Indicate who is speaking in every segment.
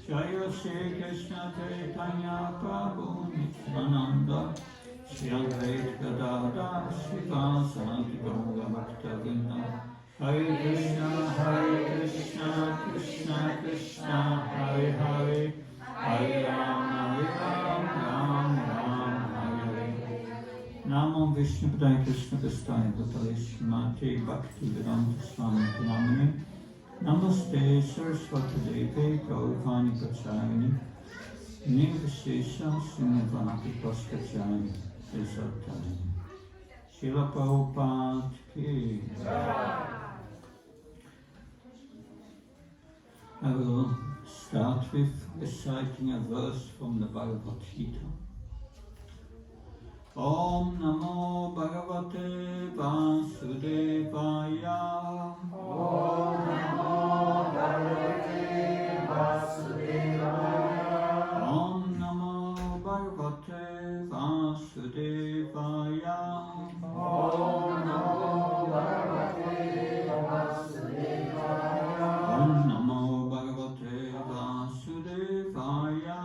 Speaker 1: Jaya Shri Krishna Chaitanya Prabhu Nityananda Shri Advaita Gadadhar Srivasadi Gaura Bhakta Hare Krishna, Krishna Krishna, Hare Hare, Hare Rama, Ram Ram, Hare Hare. Namo Vishnu Padaya Krishna Vistaya Bhutale Srimati Bhakti Vedanta Swami Pranamani. Namaste Saraswati Devi Gauravani Pachayani Nirvishesha Srimati Paskachayani Desartani Srila Prabhupada Ki. I will start with reciting a verse from the Bhagavadgita. Om Namo Bhagavate Vasudevaya.
Speaker 2: Om Namo Bhagavate Vasudevaya.
Speaker 1: Om Namo Bhagavate Vasudevaya.
Speaker 2: Om Namo Bhagavate Vasudevaya.
Speaker 1: Om Namo Bhagavate Vasudevaya.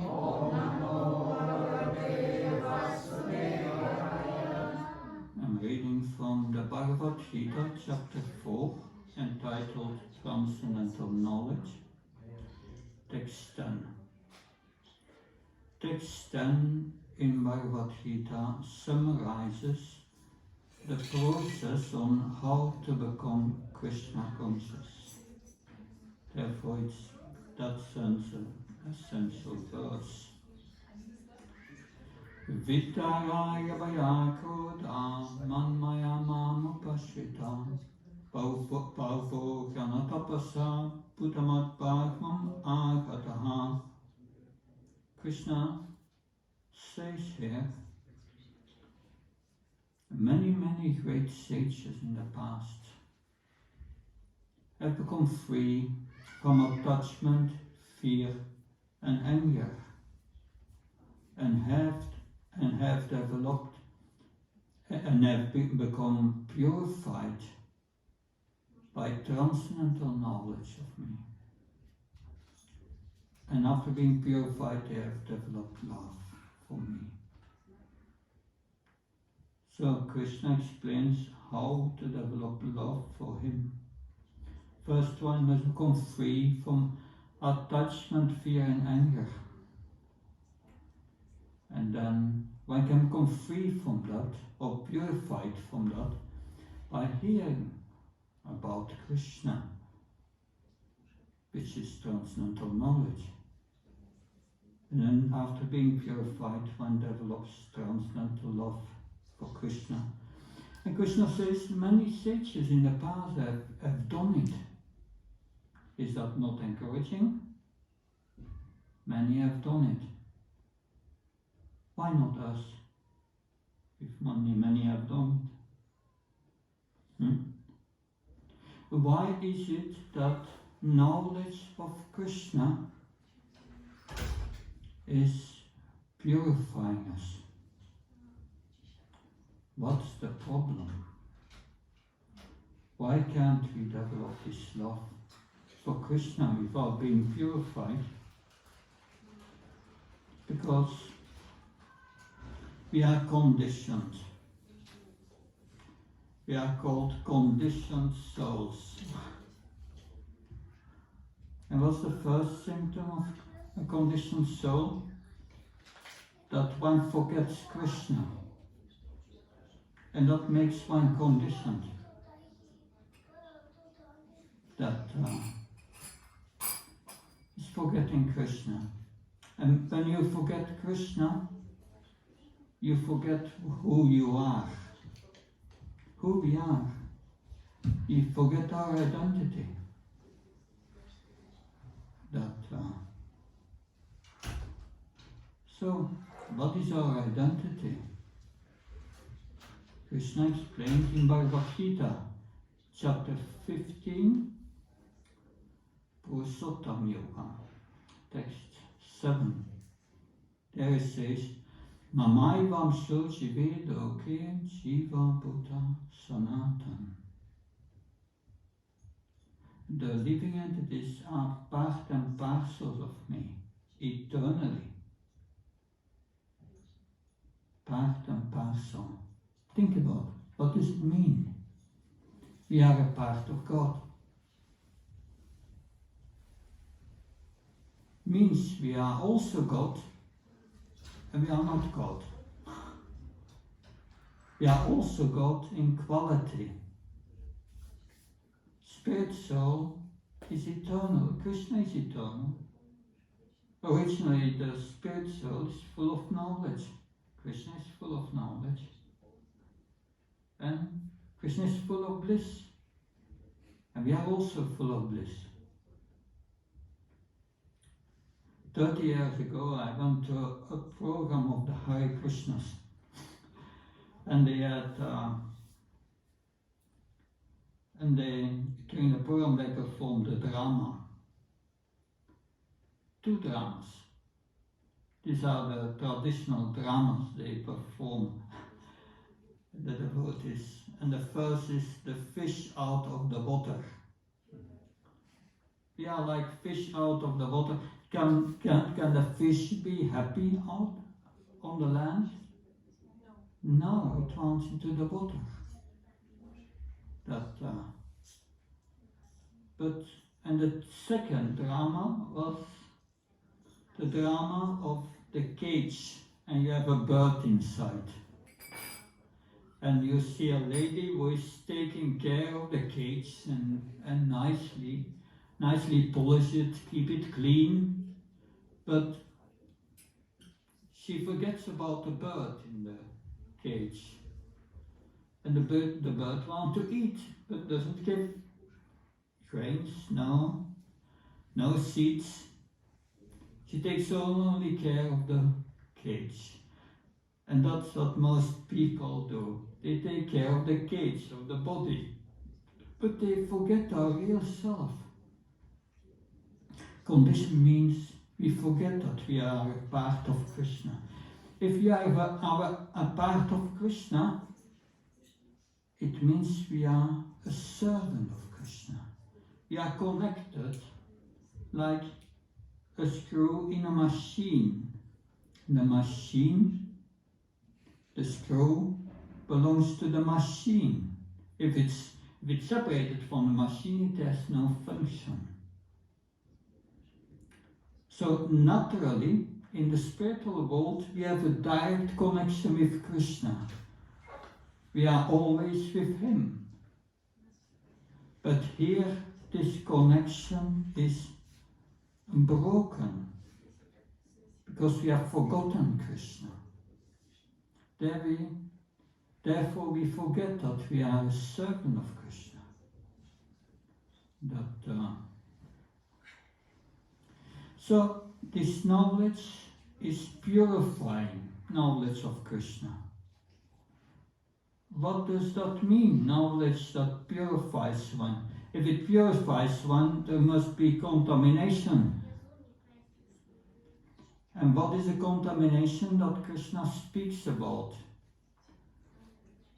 Speaker 2: Om Namo Bhagavate Vasudevaya.
Speaker 1: I'm reading from the Bhagavad Gita, chapter 4, entitled Transcendental Knowledge. Text 10. Text 10 in Bhagavadgita summarizes the process on how to become Krishna conscious. Therefore, it's that sense an essential verse. Vittaraya vayakoda manmaya mamupashita Bhavo janatapasa puttamat bhagvam agataha. Krishna says here, many great sages in the past have become free from attachment, fear and anger, and have developed and have become purified by transcendental knowledge of me. And after being purified, they have developed love for me. So Krishna explains how to develop love for him. First, one must become free from attachment, fear and anger. And then one can become free from that, or purified from that, by hearing about Krishna, which is transcendental knowledge. And then after being purified, one develops transcendental love for Krishna. And Krishna says many sages in the past have done it. Is that not encouraging? Many have done it. Why not us? If many have done it. Why is it that knowledge of Krishna is purifying us? What's the problem? Why can't we develop this love for Krishna without being purified? Because we are conditioned. We are called conditioned souls. And what's the first symptom of a conditioned soul? That one forgets Krishna. And that makes one conditioned. That is forgetting Krishna. And when you forget Krishna, you forget who you are. Who we are. You forget our identity. So, what is our identity? Krishna explains in Bhagavadgita, chapter 15, Purushottam Yoga, text 7. There it says, Mamaivam so jive loke jiva buddha sanatan. The living entities are part and parcels of me, eternally. Part and parcel. Think about, what does it mean? We are a part of God. Means we are also God, and we are not God. We are also God in quality. Spirit soul is eternal. Krishna is eternal. Originally, the spirit soul is full of knowledge. Krishna is full of knowledge. And Krishna is full of bliss. And we are also full of bliss. 30 years ago, I went to a program of the Hare Krishnas. And they had, during the program, they performed a drama. 2 dramas. These are the traditional dramas they perform, the devotees. And the first is the fish out of the water. We are like fish out of the water. Can the fish be happy out on the land? No, it wants into the water. And the second drama was the drama of the cage and you have a bird inside. And you see a lady who is taking care of the cage and nicely polish it, keep it clean, but she forgets about the bird in the cage. And the bird wants to eat, but doesn't give grains, no seeds. She takes only care of the cage. And that's what most people do. They take care of the cage, of the body, but they forget our real self. Condition means we forget that we are a part of Krishna. If we are a part of Krishna, it means we are a servant of Krishna. We are connected like a screw in a machine. The screw belongs to the machine. If it's separated from the machine, it has no function. So naturally, in the spiritual world, we have a direct connection with Krishna. We are always with Him. But here, this connection is broken, because we have forgotten Krishna. Therefore we forget that we are a servant of Krishna. So this knowledge is purifying knowledge of Krishna. What does that mean, knowledge that purifies one? If it purifies one, there must be contamination. And what is the contamination that Krishna speaks about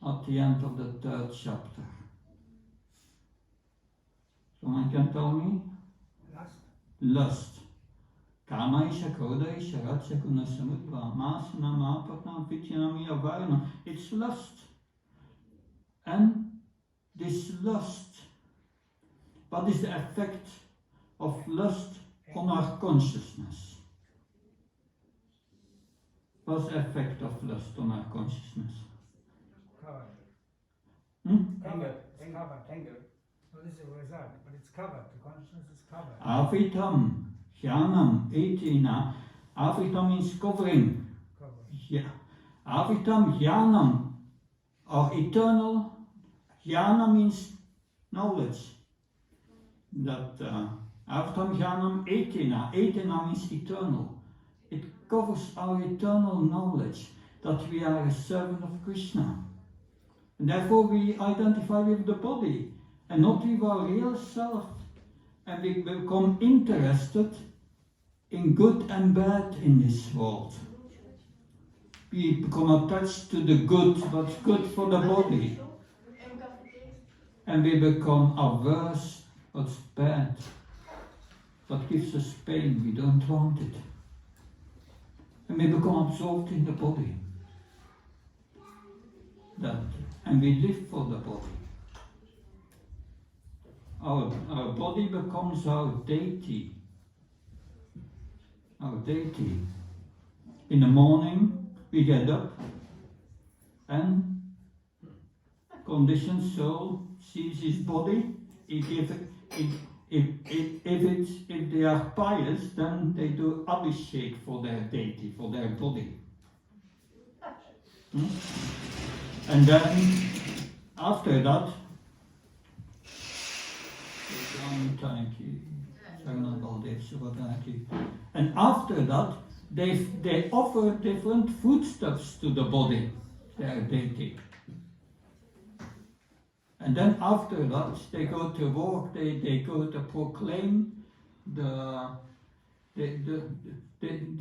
Speaker 1: at the end of the 3rd chapter? Someone can tell me? Lust. Kama isha, krodha isha, raja, guna, samudva, masana, mapatna, vityami, avarana. It's lust. And this lust, what is the effect of lust on our consciousness? What's the effect of lust on our consciousness?
Speaker 2: Covered. Anger. What is the result? But it's covered. The consciousness is covered.
Speaker 1: Avitam, jnanam, etina. Avitam means covering. Yeah. Avitam, jnanam, or eternal. Jnana means knowledge. That Avitam, jnanam, etina. Etina means eternal. It covers our eternal knowledge that we are a servant of Krishna. And therefore we identify with the body and not with our real self. And we become interested in good and bad in this world. We become attached to the good, what's good for the body. And we become averse, what's bad, what gives us pain, we don't want it. And we become absorbed in the body. And we live for the body. Our body becomes our deity. Our deity. In the morning, we get up and conditioned soul sees his body. If they are pious, then they do abhishek for their deity, for their body. And then, after that, and after that, they offer different foodstuffs to the body, their deity. And then after that, they go to work, they go to proclaim they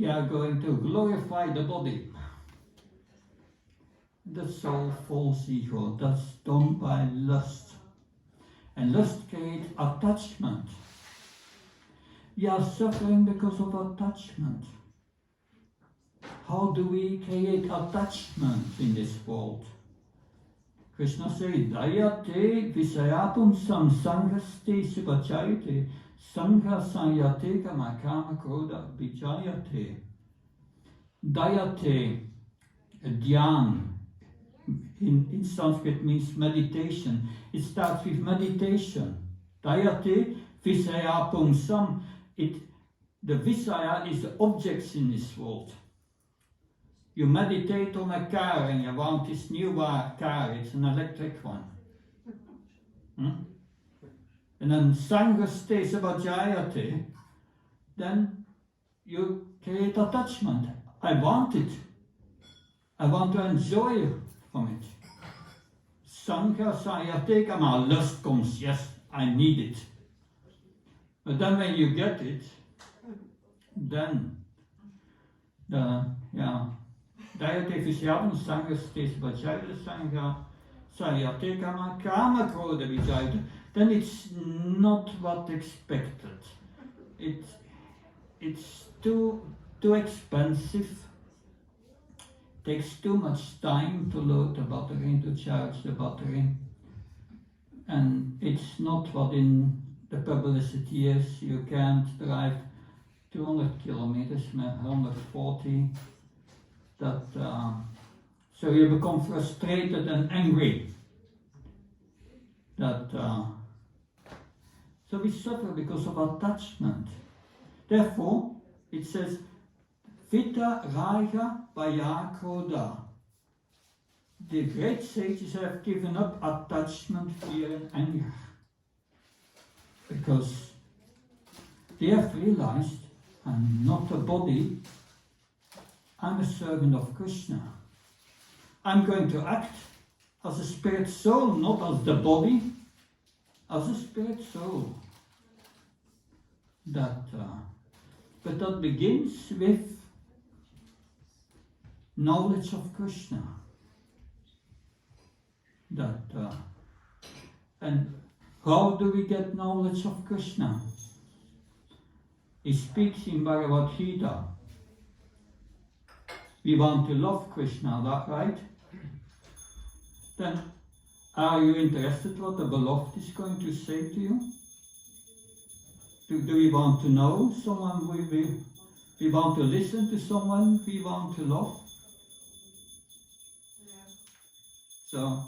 Speaker 1: are going to glorify the body. That's all false ego. That's done by lust. And lust creates attachment. We are suffering because of attachment. How do we create attachment in this world? Krishna says, Dayate visayatum samsangaste subachayate sangha sanyate kamakama krodha vijayate. Dayate, dhyan, in Sanskrit means meditation. It starts with meditation. Dayate visaya pumsam. The visaya is the objects in this world. You meditate on a car and you want this new car, it's an electric one. And then Sangha stays about Jayate, then you create attachment. I want it. I want to enjoy from it. Sangha Sayate, and our lust comes, yes, I need it. But then when you get it, then Dayate Vishyam Sangha stays Vajayata Sangha Sayate Kama Kama Krodha Vijayata, then it's not what expected. It's too expensive. Takes too much time to load the battery, to charge the battery. And it's not what in the publicity is. You can't drive 200 kilometers, 140. So you become frustrated and angry. So we suffer because of attachment. Therefore, it says, Vita Raga Bhaya. The great sages have given up attachment, fear and anger. Because they have realized, I'm not a body, I'm a servant of Krishna. I'm going to act as a spirit soul, not as the body, as a spirit soul. But that begins with knowledge of Krishna. And how do we get knowledge of Krishna? He speaks in Bhagavadgita. We want to love Krishna, right? Then, are you interested what the beloved is going to say to you? Do we want to know someone we want to listen to someone we want to love? So,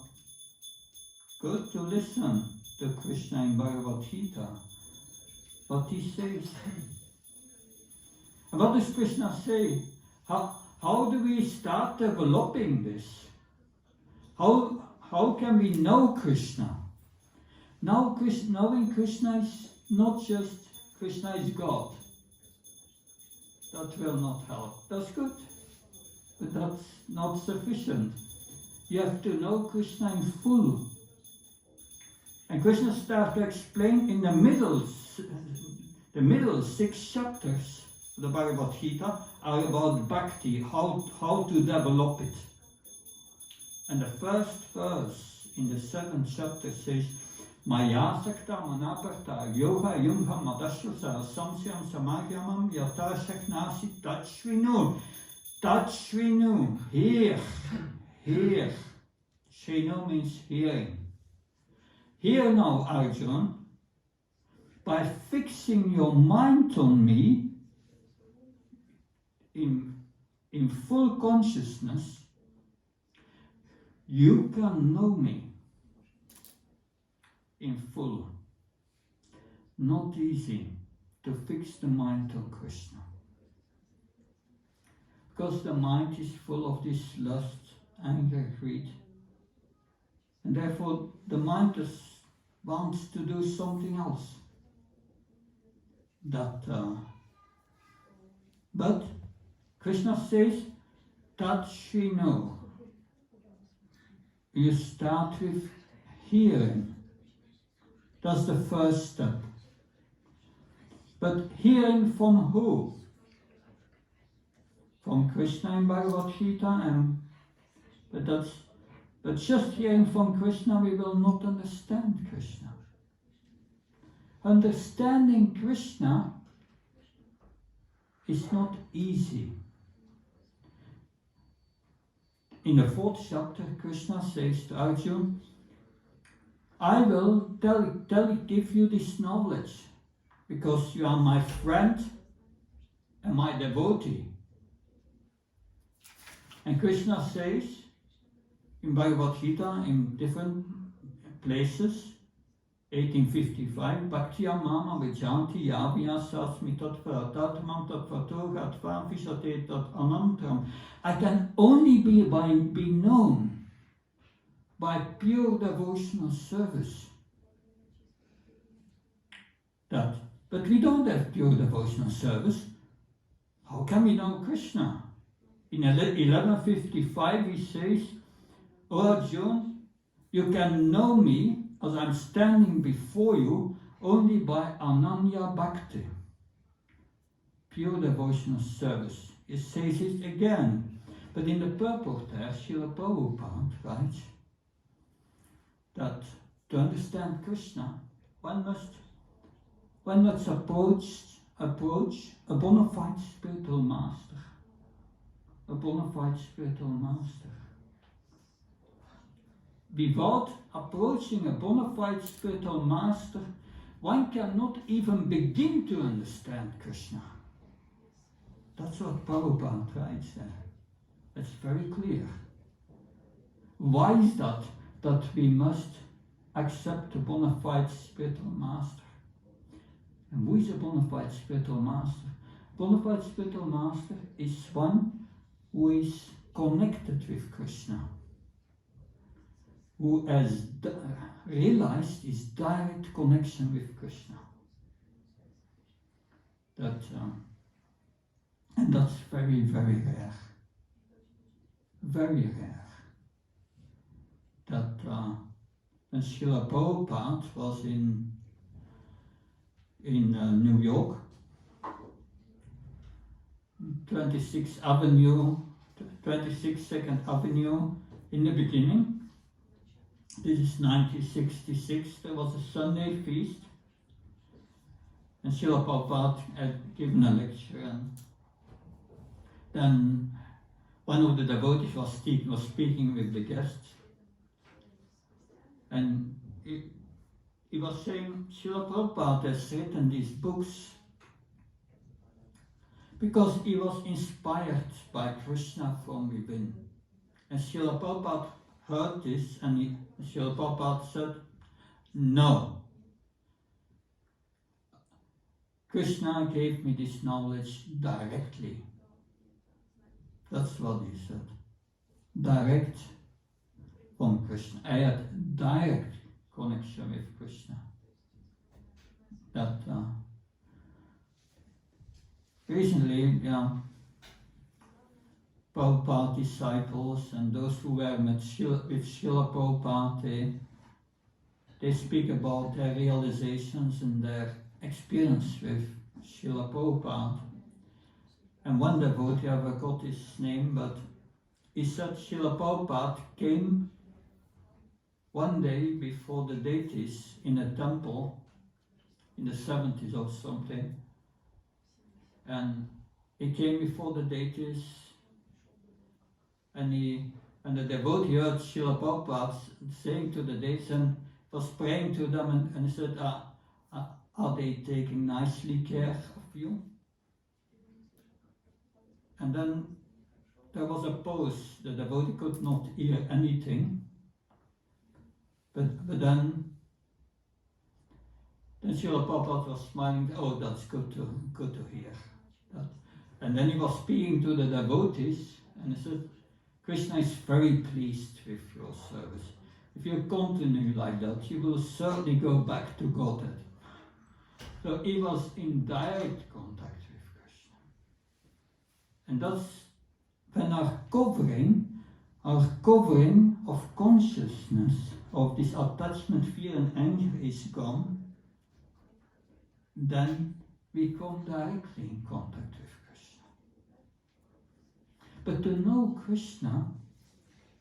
Speaker 1: good to listen to Krishna in Bhagavadgita, what he says. And what does Krishna say? How do we start developing this? How can we know Krishna? Now, knowing Krishna is not just Krishna is God. That will not help. That's good, but that's not sufficient. You have to know Krishna in full. And Krishna starts to explain in the middle 6 chapters of the Bhagavad Gita are about Bhakti, how to develop it. And the first verse in the 7th chapter says, Maya sakta manaparta yoga yumha madashvasa samsyam samagyamam yata shaknasi tachvinu, hear. Shino means hearing. Hear now, Arjuna, by fixing your mind on me in full consciousness, you can know me in full. Not easy to fix the mind on Krishna. Because the mind is full of this lust, anger, greed. And therefore the mind just wants to do something else. But Krishna says, Tachvinu. You start with hearing. That's the first step. But hearing from who? From Krishna in Bhagavad Gita, but just hearing from Krishna, we will not understand Krishna. Understanding Krishna is not easy. In the 4th chapter, Krishna says to Arjuna, I will give you this knowledge because you are my friend and my devotee. And Krishna says in Bhagavadgita, in different places, 1855, Bhaktiya mama vijanti yavyasasmi tatvatatmam tatvaturgatvam vishate tat anantram. I can only be known by pure devotional service. But we don't have pure devotional service. How can we know Krishna? In 1155 he says, O Arjuna, you can know me as I'm standing before you only by Ananya Bhakti, pure devotional service. He says it again, but in the purport there, Srila Prabhupada writes that to understand Krishna, one must approach a bona fide spiritual master. A bona fide spiritual master. Without approaching a bona fide spiritual master, one cannot even begin to understand Krishna. That's what Prabhupada writes there. It's very clear. Why is that? That we must accept a bona fide spiritual master. And who is a bona fide spiritual master? Bona fide spiritual master is one who is connected with Krishna, who has realized his direct connection with Krishna. And that's very, very rare. Very rare. That when Srila Prabhupada was in New York, 26th Second Avenue in the beginning. This is 1966, there was a Sunday feast, and Srila Prabhupada had given a lecture, and then one of the devotees was speaking with the guests, and he was saying, Srila Prabhupada has written these books because he was inspired by Krishna from within. And Srila Prabhupada heard this, and Srila Prabhupada said, no. Krishna gave me this knowledge directly. That's what he said. Direct from Krishna. I had direct connection with Krishna. That recently, Prabhupada disciples and those who were with Srila Prabhupada, they speak about their realizations and their experience with Srila Prabhupada. And one devotee, I forgot his name, but he said Srila Prabhupada came one day before the deities in a temple in the 70s or something, and he came before the deities, and the devotee heard Srila Prabhupada saying to the deities and was praying to them, and he said, are they taking nicely care of you? And then there was a pause. The devotee could not hear anything. But then Srila Prabhupada was smiling. Oh, that's good to hear. And then he was speaking to the devotees, and he said, Krishna is very pleased with your service. If you continue like that, you will certainly go back to Godhead. So he was in direct contact with Krishna. And that's when our covering of consciousness, of this attachment, fear and anger is gone, then we come directly in contact with Krishna. But to know Krishna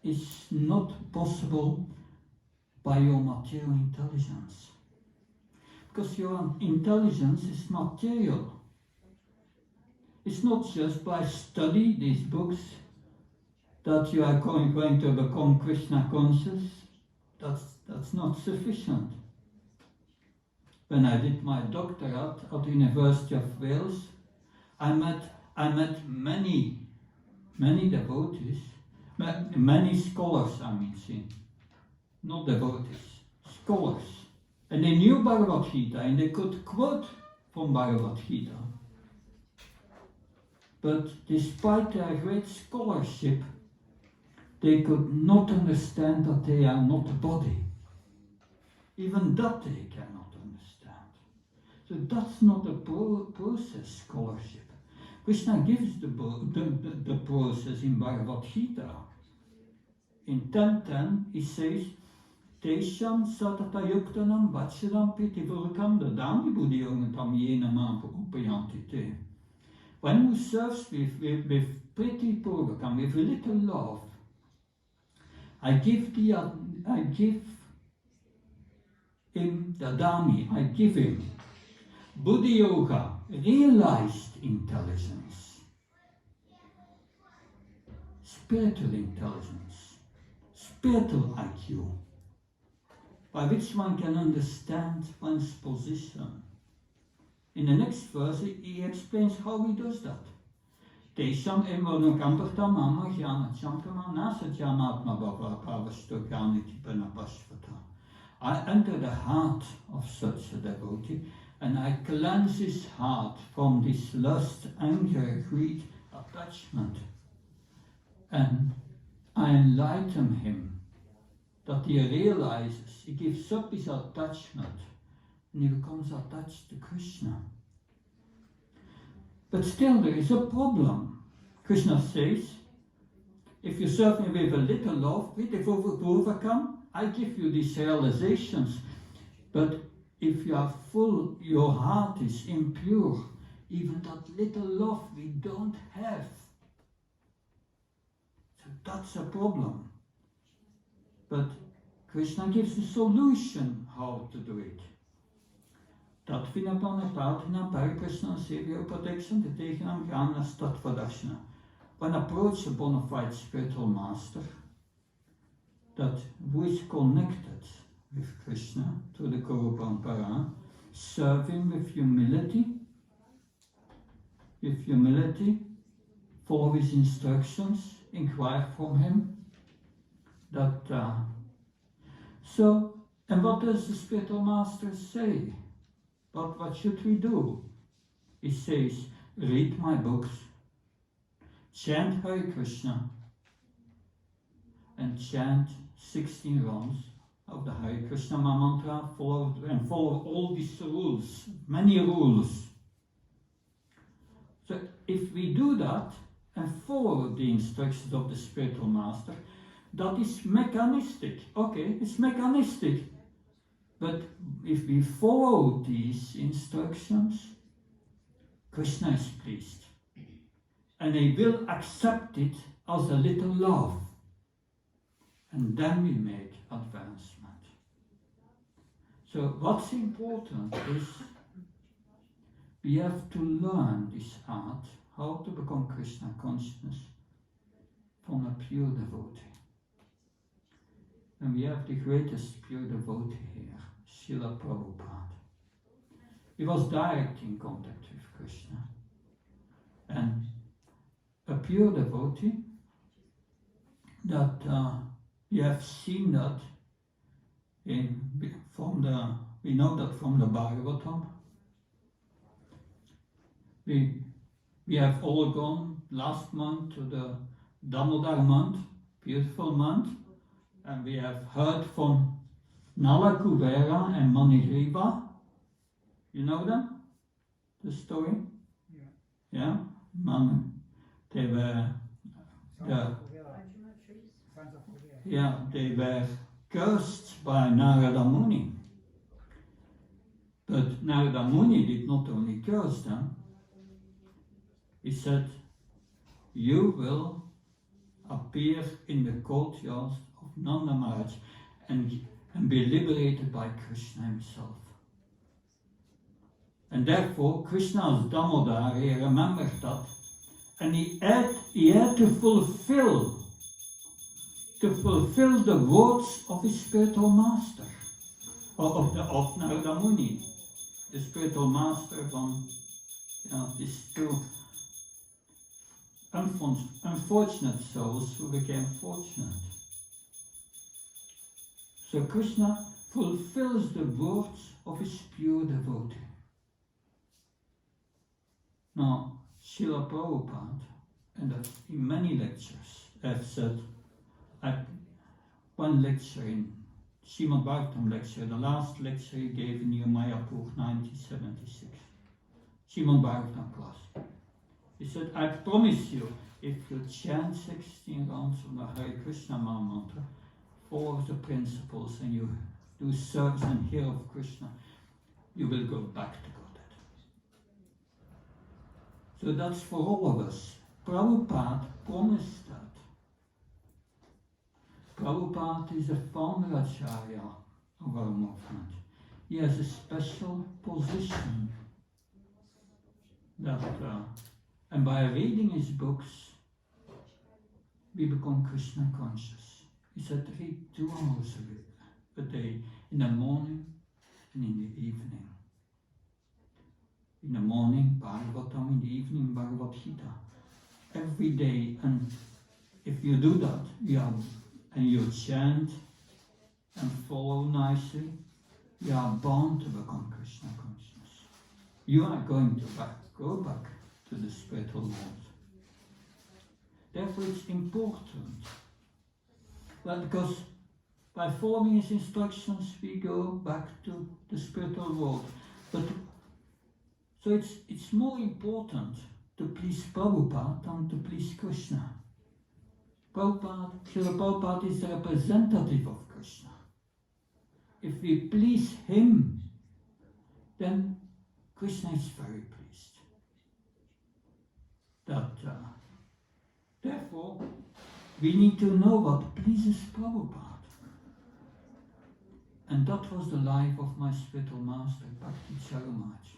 Speaker 1: is not possible by your material intelligence. Because your intelligence is material. It's not just by study these books that you are going to become Krishna conscious. That's not sufficient. When I did my doctorate at the University of Wales, I met many many devotees, many scholars, I mean, see, not devotees, scholars, and they knew Bhagavad-Gita and they could quote from Bhagavad-Gita. But despite their great scholarship, they could not understand that they are not a body. Even that they cannot understand. So that's not a process scholarship. Krishna gives the process in Bhagavad Gita. In 10.10 he says, Tesham satata yuktanam vacharam piti vulkam dadami buddhiyognatam yena ma upayanti te. One who serves with pretty purvakam, with a little love, I give him dadami, I give him Buddhi Yoga, realized intelligence, spiritual intelligence, spiritual IQ, by which one can understand one's position. In the next verse, he explains how he does that. Tesham emonokambhata mama jnana champama nasa jnaatma bhavavastokyaniti panapashvata. I enter the heart of such a devotee and I cleanse his heart from this lust, anger, greed, attachment. And I enlighten him that he realizes, he gives up his attachment and he becomes attached to Krishna. But still there is a problem. Krishna says, if you serve me with a little love, with the overcome, I give you these realizations. But if you are full, your heart is impure, even that little love we don't have. So that's a problem. But Krishna gives a solution how to do it. Dat vinapana pratina parikrishna sevya protection the tegenam grana statvadashna. When approach a bona fide spiritual master that who is connected with Krishna through the Guru Parampara, serve him with humility, follow his instructions, inquire from him. And what does the spiritual master say? What should we do? He says, read my books, chant Hare Krishna, and chant 16 rounds of the Hare Krishna mantra, follow all these rules, many rules. So if we do that and follow the instructions of the spiritual master, that is mechanistic. Okay, it's mechanistic. But if we follow these instructions, Krishna is pleased. And he will accept it as a little love. And then we make advancement. So what's important is we have to learn this art, how to become Krishna consciousness from a pure devotee. And we have the greatest pure devotee here, Srila Prabhupada. He was direct in contact with Krishna. And a pure devotee, that you have seen that we know that from the Bhagavatam. We have all gone last month to the Damodar month, beautiful month, and we have heard from Nala Kuvera and Manigriva. You know them? The story? Yeah? They were they were cursed by Narada Muni. But Narada Muni did not only curse them, he said, you will appear in the courtyard of Nanda Maharaj and be liberated by Krishna himself. And therefore, Krishna as Damodar, he remembered that, and he had to fulfill the words of his spiritual master, of Narada Muni, the spiritual master from these two unfortunate souls who became fortunate. So Krishna fulfills the words of his pure devotee. Now, Srila Prabhupada, and in many lectures, have said, at one lecture in Srimad Bhagavatam lecture, the last lecture he gave in New Mayapur, 1976, Srimad Bhagavatam class. He said, I promise you, if you chant 16 rounds of the Hare Krishna mantra, follow the principles, and you do service and hear of Krishna, you will go back to Godhead. So that's for all of us. Prabhupada promised that. Prabhupada is a founder acharya of our movement. He has a special position that, and by reading his books, we become Krishna conscious. He said read 2 hours a day, in the morning and in the evening. In the morning, Bhagavatam, in the evening, Bhagavadgita. Every day, and if you do that, and you chant and follow nicely, you are bound to become Krishna conscious. You are going to go back to the spiritual world. Therefore it's important. Well, because by following his instructions we go back to the spiritual world. But so it's more important to please Prabhupada than to please Krishna. Srila Prabhupada is the representative of Krishna. If we please him, then Krishna is very pleased. Therefore, we need to know what pleases Prabhupada. And that was the life of my spiritual master, Bhakti Charamaj.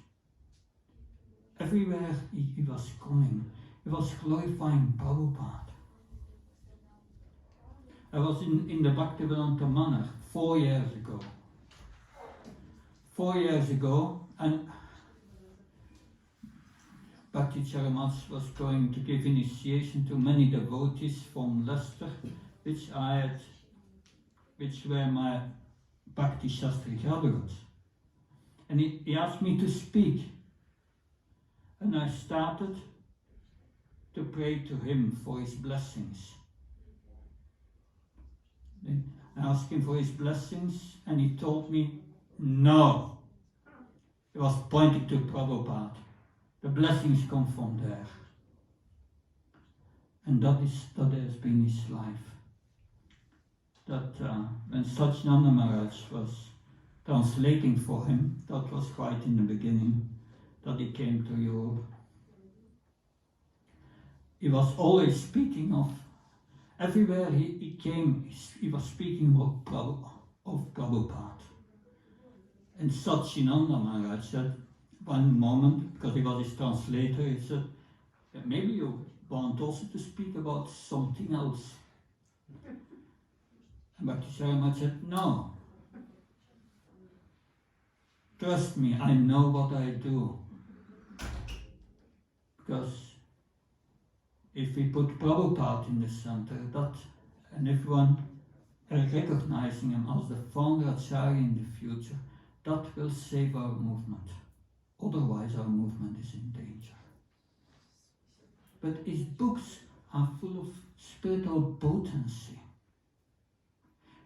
Speaker 1: Everywhere he was coming, he was glorifying Prabhupada. I was in the Bhaktivedanta manor 4 years ago. 4 years ago, and Bhakti Charamaj was going to give initiation to many devotees from Leicester, which were my Bhakti Shastri graduates. And he asked me to speak. And I started to pray to him for his blessings. I asked him for his blessings, and he told me, no. He was pointing to Prabhupada. The blessings come from there. And that has been his life. That when Satchinanda Maharaj was translating for him, that was quite in the beginning, that he came to Europe. He was always speaking of, everywhere he came, he was speaking of Prabhupada. And Satchinanda Maharaj said, one moment, because he was his translator, he said, maybe you want also to speak about something else. And Bhakti Charamaj said, no. Trust me, I know what I do. Because if we put Prabhupada in the center, and everyone recognizing him as the founder Acharya in the future, that will save our movement. Otherwise our movement is in danger. But his books are full of spiritual potency.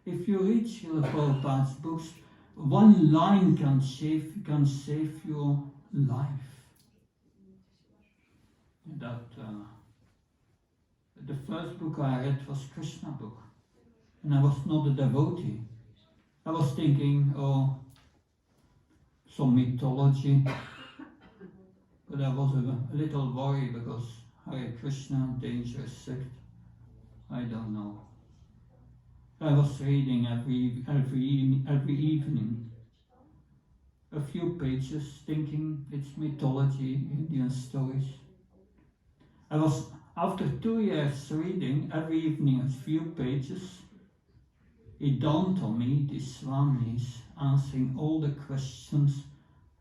Speaker 1: If you read Srila Prabhupada's books, one line can save your life. The first book I read was Krishna book, and I was not a devotee. I was thinking, some mythology, but I was a little worried because Hare Krishna, dangerous sect, I don't know. I was reading every evening a few pages, thinking it's mythology, Indian stories. After 2 years reading every evening a few pages, it dawned on me these Swamis answering all the questions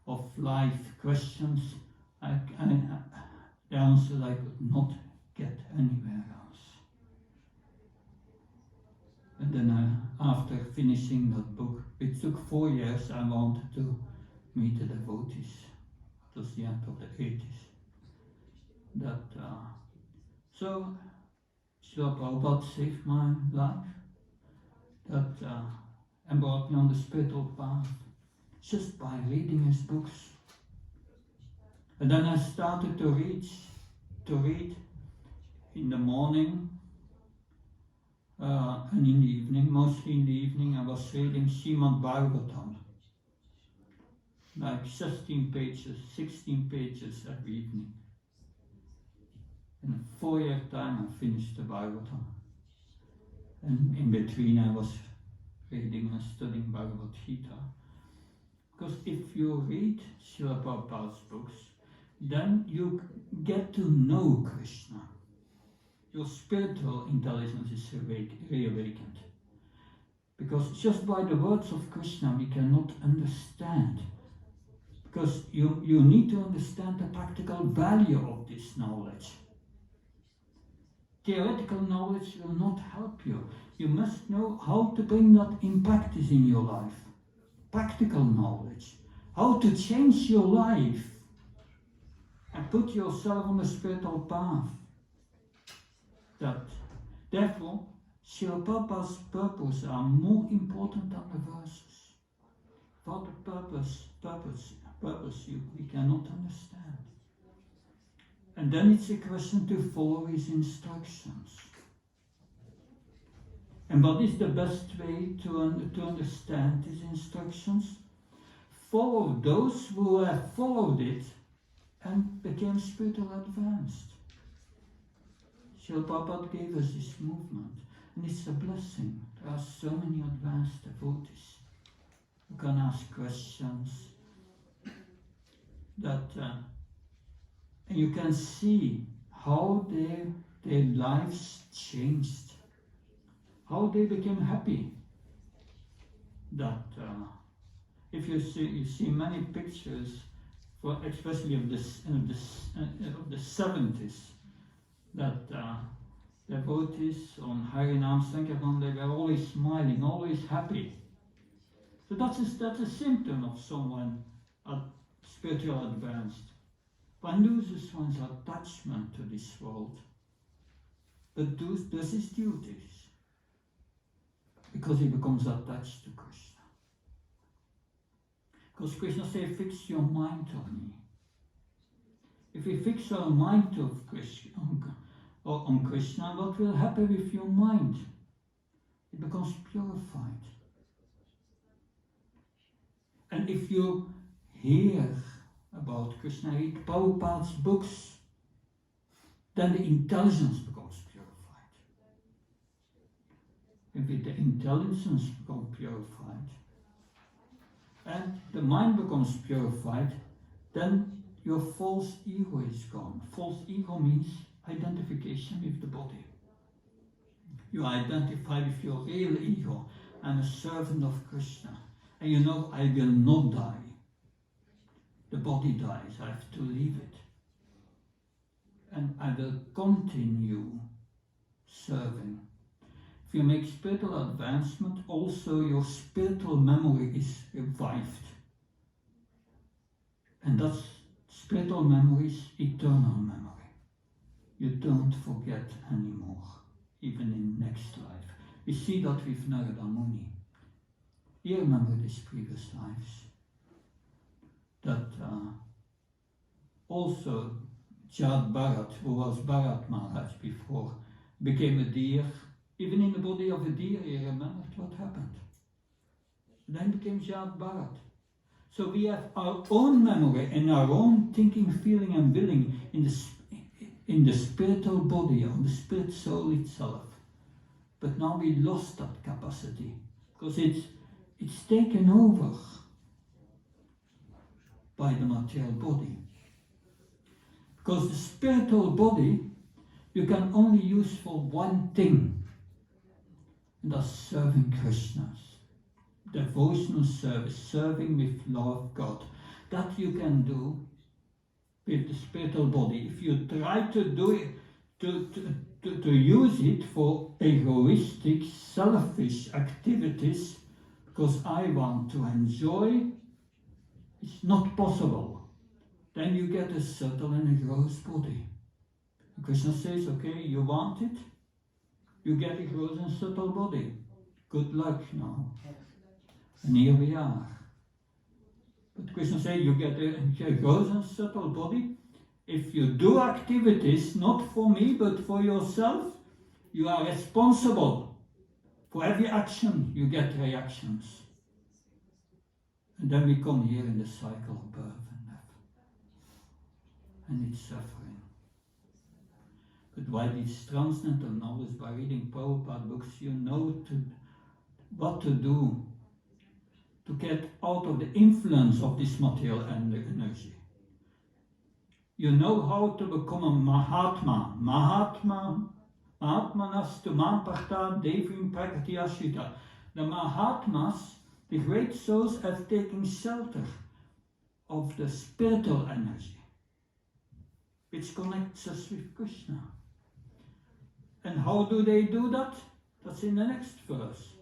Speaker 1: of life, questions, the answers I could not get anywhere else. And then after finishing that book, it took 4 years, I wanted to meet the devotees. It was the end of the 80s. So Srila Prabhupada saved my life. And brought me on the spiritual path just by reading his books. And then I started to read in the morning and in the evening. Mostly in the evening I was reading Srimad Bhagavatam, like 16 pages every evening. In a 4-year time I finished the Bhagavatam. And in between I was reading and studying Bhagavadgita. Because if you read Srila Prabhupada's books, then you get to know Krishna. Your spiritual intelligence is reawakened. Because just by the words of Krishna we cannot understand. Because you need to understand the practical value of this knowledge. Theoretical knowledge will not help you. You must know how to bring that in practice in your life. Practical knowledge. How to change your life and put yourself on the spiritual path. Therefore, Srila Prabhupada's purpose are more important than the verses. For the purpose we cannot understand. And then it's a question to follow his instructions. And what is the best way to understand his instructions? Follow those who have followed it and became spiritual advanced. Srila Prabhupada gave us this movement, and it's a blessing. There are so many advanced devotees who can ask questions and you can see how their lives changed, how they became happy. If you see many pictures, especially of the 70s, devotees on Harinam Sankirtan, they were always smiling, always happy. So that's a symptom of someone spiritual advanced. One loses one's attachment to this world, but does his duties, because he becomes attached to Krishna. Because Krishna says, fix your mind on me. If we fix our mind on Krishna, what will happen with your mind? It becomes purified. And if you hear about Krishna, read Prabhupada's books, then the intelligence becomes purified. If the intelligence becomes purified and the mind becomes purified, then your false ego is gone. False ego means identification with the body. You identify with your real ego. I'm a servant of Krishna. And you know I will not die. The body dies, I have to leave it. And I will continue serving. If you make spiritual advancement, also your spiritual memory is revived. And that's spiritual memory is eternal memory. You don't forget anymore, even in next life. We see that with Narada Muni. He remembered his previous lives. Also Jad Bharat, who was Bharat Maharaj before, became a deer. Even in the body of a deer, he remembered what happened. Then became Jad Bharat. So we have our own memory and our own thinking, feeling and willing in the spiritual body, or the spirit soul itself. But now we lost that capacity, because it's taken over by the material body. Because the spiritual body you can only use for one thing, and that's serving Krishna. Devotional service, serving with love God. That you can do with the spiritual body. If you try to do it, to use it for egoistic, selfish activities because I want to enjoy, it's not possible. Then you get a subtle and a gross body. Krishna says, okay, you want it, you get a gross and subtle body. Good luck now. And here we are. But Krishna says, you get a gross and subtle body. If you do activities not for me but for yourself, you are responsible. For every action you get reactions. And then we come here in the cycle of birth and death. And it's suffering. But by this transcendental knowledge, by reading Prabhupada books, you know what to do to get out of the influence of this material energy. You know how to become a Mahatma. Mahatmanas tu Mamparta Devim Prakati Ashita. The Mahatmas, the great souls, have taken shelter of the spiritual energy, which connects us with Krishna. And how do they do that? That's in the next verse.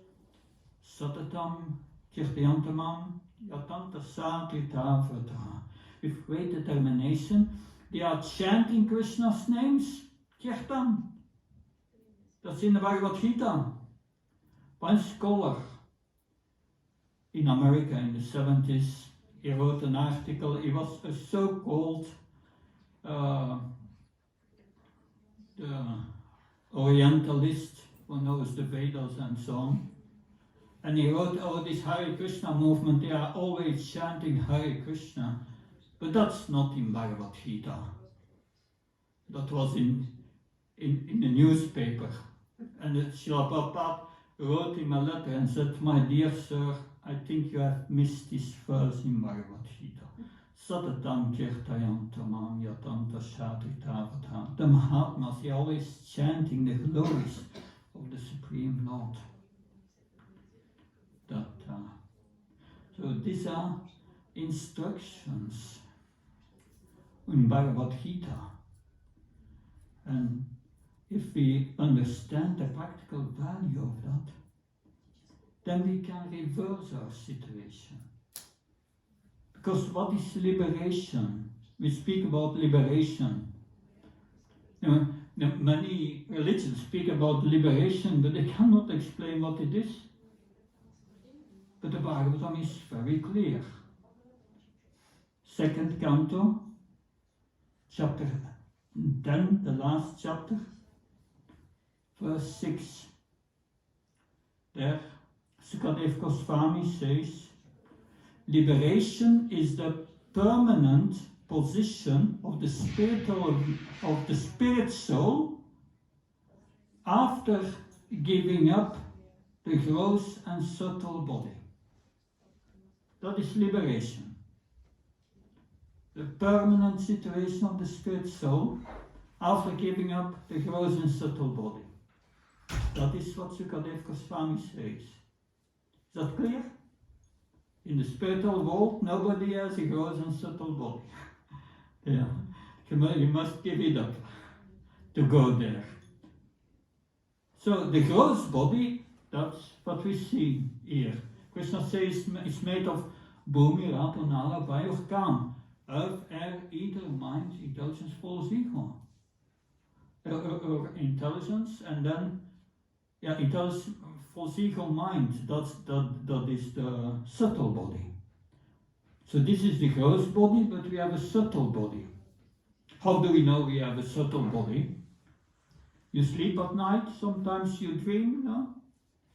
Speaker 1: Satatam Kirtyantamam Yatanta Satrita Vrata. With great determination, they are chanting Krishna's names, Kirtan. That's in the Bhagavadgita. One scholar in America in the 70s, he wrote an article. He was a so-called Orientalist who knows the Vedas and so on. And he wrote, oh, this Hare Krishna movement, they are always chanting Hare Krishna. But that's not in Bhagavadgita. That was in the newspaper. And Srila Prabhupada wrote him a letter and said, my dear sir, I think you have missed this verse in Bhagavadgita. Satatam kirtayantamam yatanta shatritavatam. The Mahatmas, they are always chanting the glories of the Supreme Lord. So these are instructions in Bhagavad Gita. And if we understand the practical value of that, then we can reverse our situation. Because what is liberation? We speak about liberation. You know, many religions speak about liberation, but they cannot explain what it is. But the Bhagavatam is very clear. Second canto, chapter 10, the last chapter, verse 6. There, Sukadeva Goswami says, liberation is the permanent position of the spirit soul after giving up the gross and subtle body. That is liberation. The permanent situation of the spirit soul after giving up the gross and subtle body. That is what Sukadeva Goswami says. Is that clear? In the spiritual world, nobody has a gross and subtle body. Yeah. You must give it up to go there. So the gross body, that's what we see here. Krishna says it's made of Bhumi, Rato, Nala, Vayu, Kam. Earth, air, ether, mind, intelligence, false ego. Intelligence, and then, intelligence, false ego, mind. That is the subtle body. So this is the gross body, but we have a subtle body. How do we know we have a subtle body? You sleep at night, sometimes you dream, no?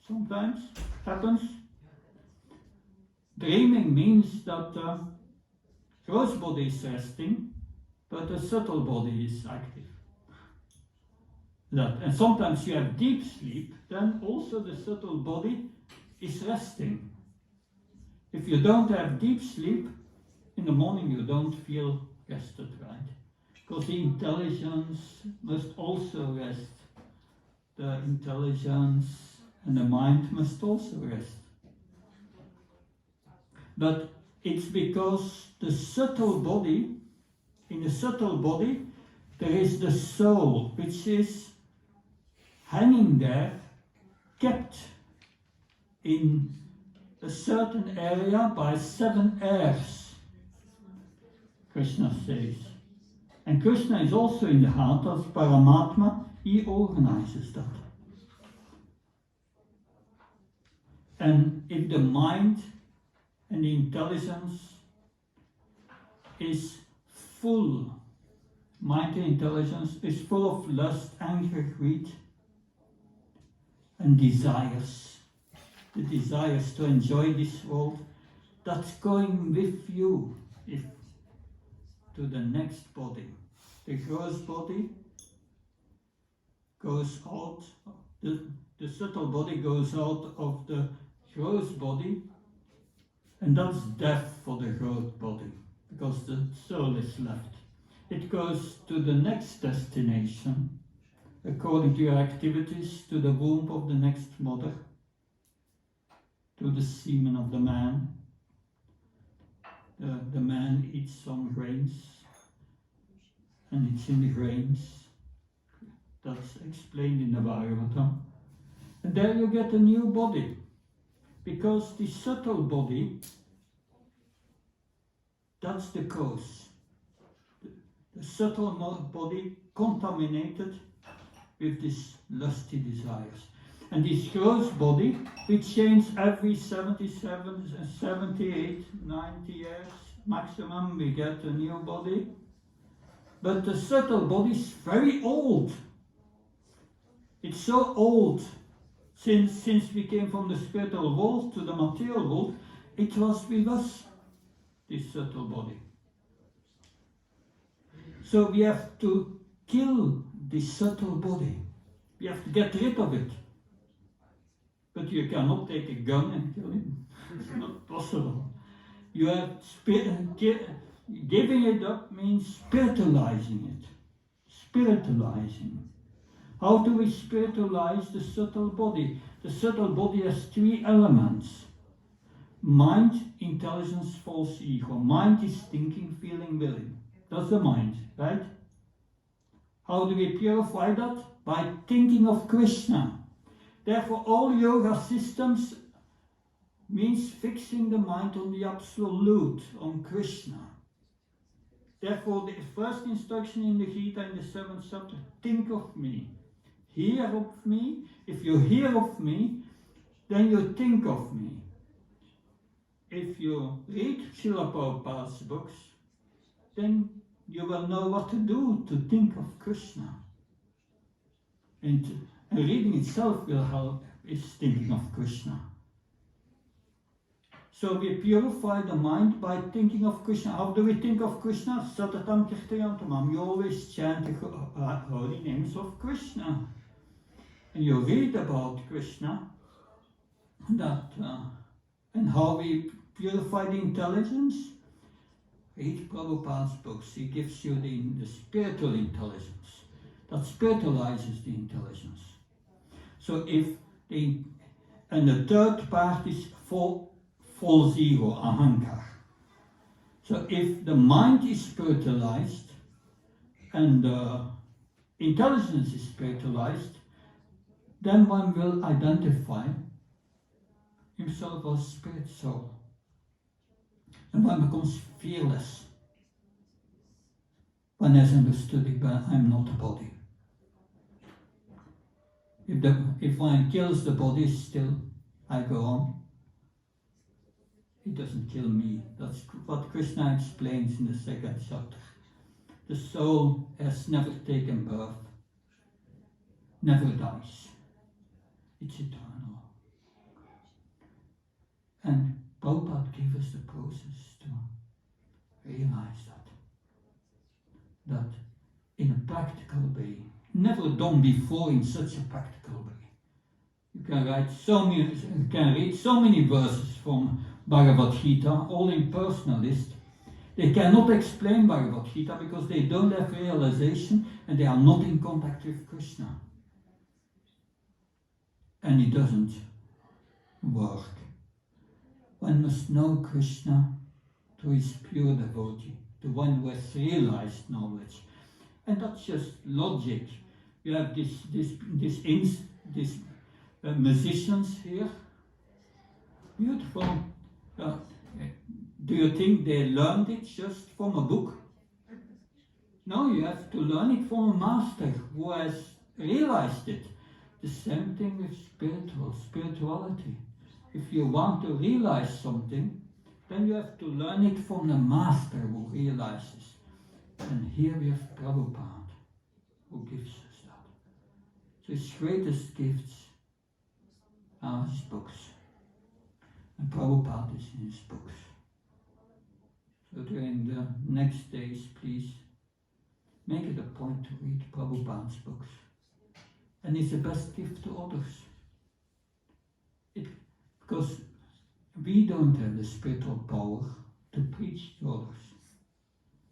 Speaker 1: Sometimes happens. Dreaming means that the gross body is resting, but the subtle body is active. And sometimes you have deep sleep, then also the subtle body is resting. If you don't have deep sleep, in the morning you don't feel rested, right? Because the intelligence must also rest. The intelligence and the mind must also rest. But it's because the subtle body, in the subtle body, there is the soul, which is hanging there, kept in a certain area by 7 airs, Krishna says. And Krishna is also in the heart as Paramatma, he organizes that. And if the mind and the intelligence is full, mind and intelligence is full of lust, anger, greed, and desires, the desires to enjoy this world, that's going with you to the next body. The gross body goes out, the subtle body goes out of the gross body, and that's death for the gross body, because the soul is left. It goes to the next destination, according to your activities, to the womb of the next mother, to the semen of the man. The man eats some grains, and it's in the grains. That's explained in the Bhagavadgita. And there you get a new body, because the subtle body, that's the cause. The subtle body contaminated with these lusty desires. And this gross body, which changes every 77, 78, 90 years maximum, we get a new body. But the subtle body is very old. It's so old, since we came from the spiritual world to the material world, it was with us, this subtle body. So we have to kill this subtle body. We have to get rid of it. But you cannot take a gun and kill him. It's not possible. You have giving it up means spiritualizing it. Spiritualizing. How do we spiritualize the subtle body? The subtle body has 3 elements. Mind, intelligence, false ego. Mind is thinking, feeling, willing. That's the mind, right? How do we purify that? By thinking of Krishna. Therefore, all yoga systems means fixing the mind on the absolute, on Krishna. Therefore, the first instruction in the Gita, in the 7th chapter, think of me. Hear of me. If you hear of me, then you think of me. If you read Srila Prabhupada's books, then you will know what to do to think of Krishna. And reading itself will help, is thinking of Krishna. So we purify the mind by thinking of Krishna. How do we think of Krishna? Satatam kirtayantamam. You always chant the holy names of Krishna. And you read about Krishna, and how we purify the intelligence. Read Prabhupada's books. He gives you the spiritual intelligence that spiritualizes the intelligence. So and the third part is false ego, ahankar. So if the mind is spiritualized and the intelligence is spiritualized, then one will identify himself as spirit soul. And one becomes fearless. One has understood it, but I'm not a body. If one kills the body, still I go on. It doesn't kill me. That's what Krishna explains in the 2nd chapter. The soul has never taken birth, never dies. It's eternal. And Prabhupada gave us the process to realize that in a practical way, never done before in such a practical way. You can read so many verses from Bhagavadgita, all impersonalist. They cannot explain Bhagavadgita because they don't have realization and they are not in contact with Krishna. And it doesn't work. One must know Krishna through his pure devotee, the one who has realized knowledge. And that's just logic. You have these musicians here. Beautiful. Do you think they learned it just from a book? No, you have to learn it from a master who has realized it. The same thing with spirituality. If you want to realize something, then you have to learn it from the master who realizes. And here we have Prabhupada, who gives us that. So his greatest gifts are his books. And Prabhupada is in his books. So during the next days, please, make it a point to read Prabhupada's books. And it's the best gift to others. Because we don't have the spiritual power to preach to others.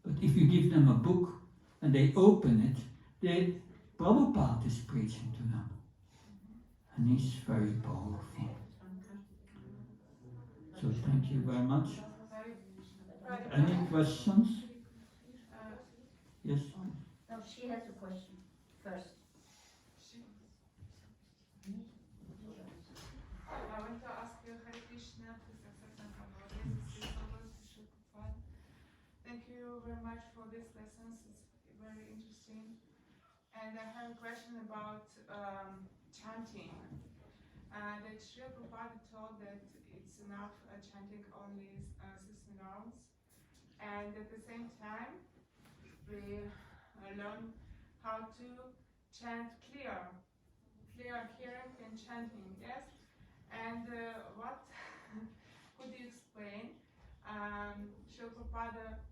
Speaker 1: But if you give them a book and they open it, Prabhupada is preaching to them. And he's very powerful. So thank you very much. Any questions? Yes?
Speaker 3: No, she has a question first.
Speaker 4: I want to ask you, Hare Krishna, please accept and follow. This is Prabhupada. Thank you very much for these lessons. It's very interesting. And I have a question about chanting. That Srila Prabhupada told that it's enough chanting only 16 rounds. And at the same time, we learn how to chant clear hearing and chanting, yes? And what could you explain? Srila Prabhupada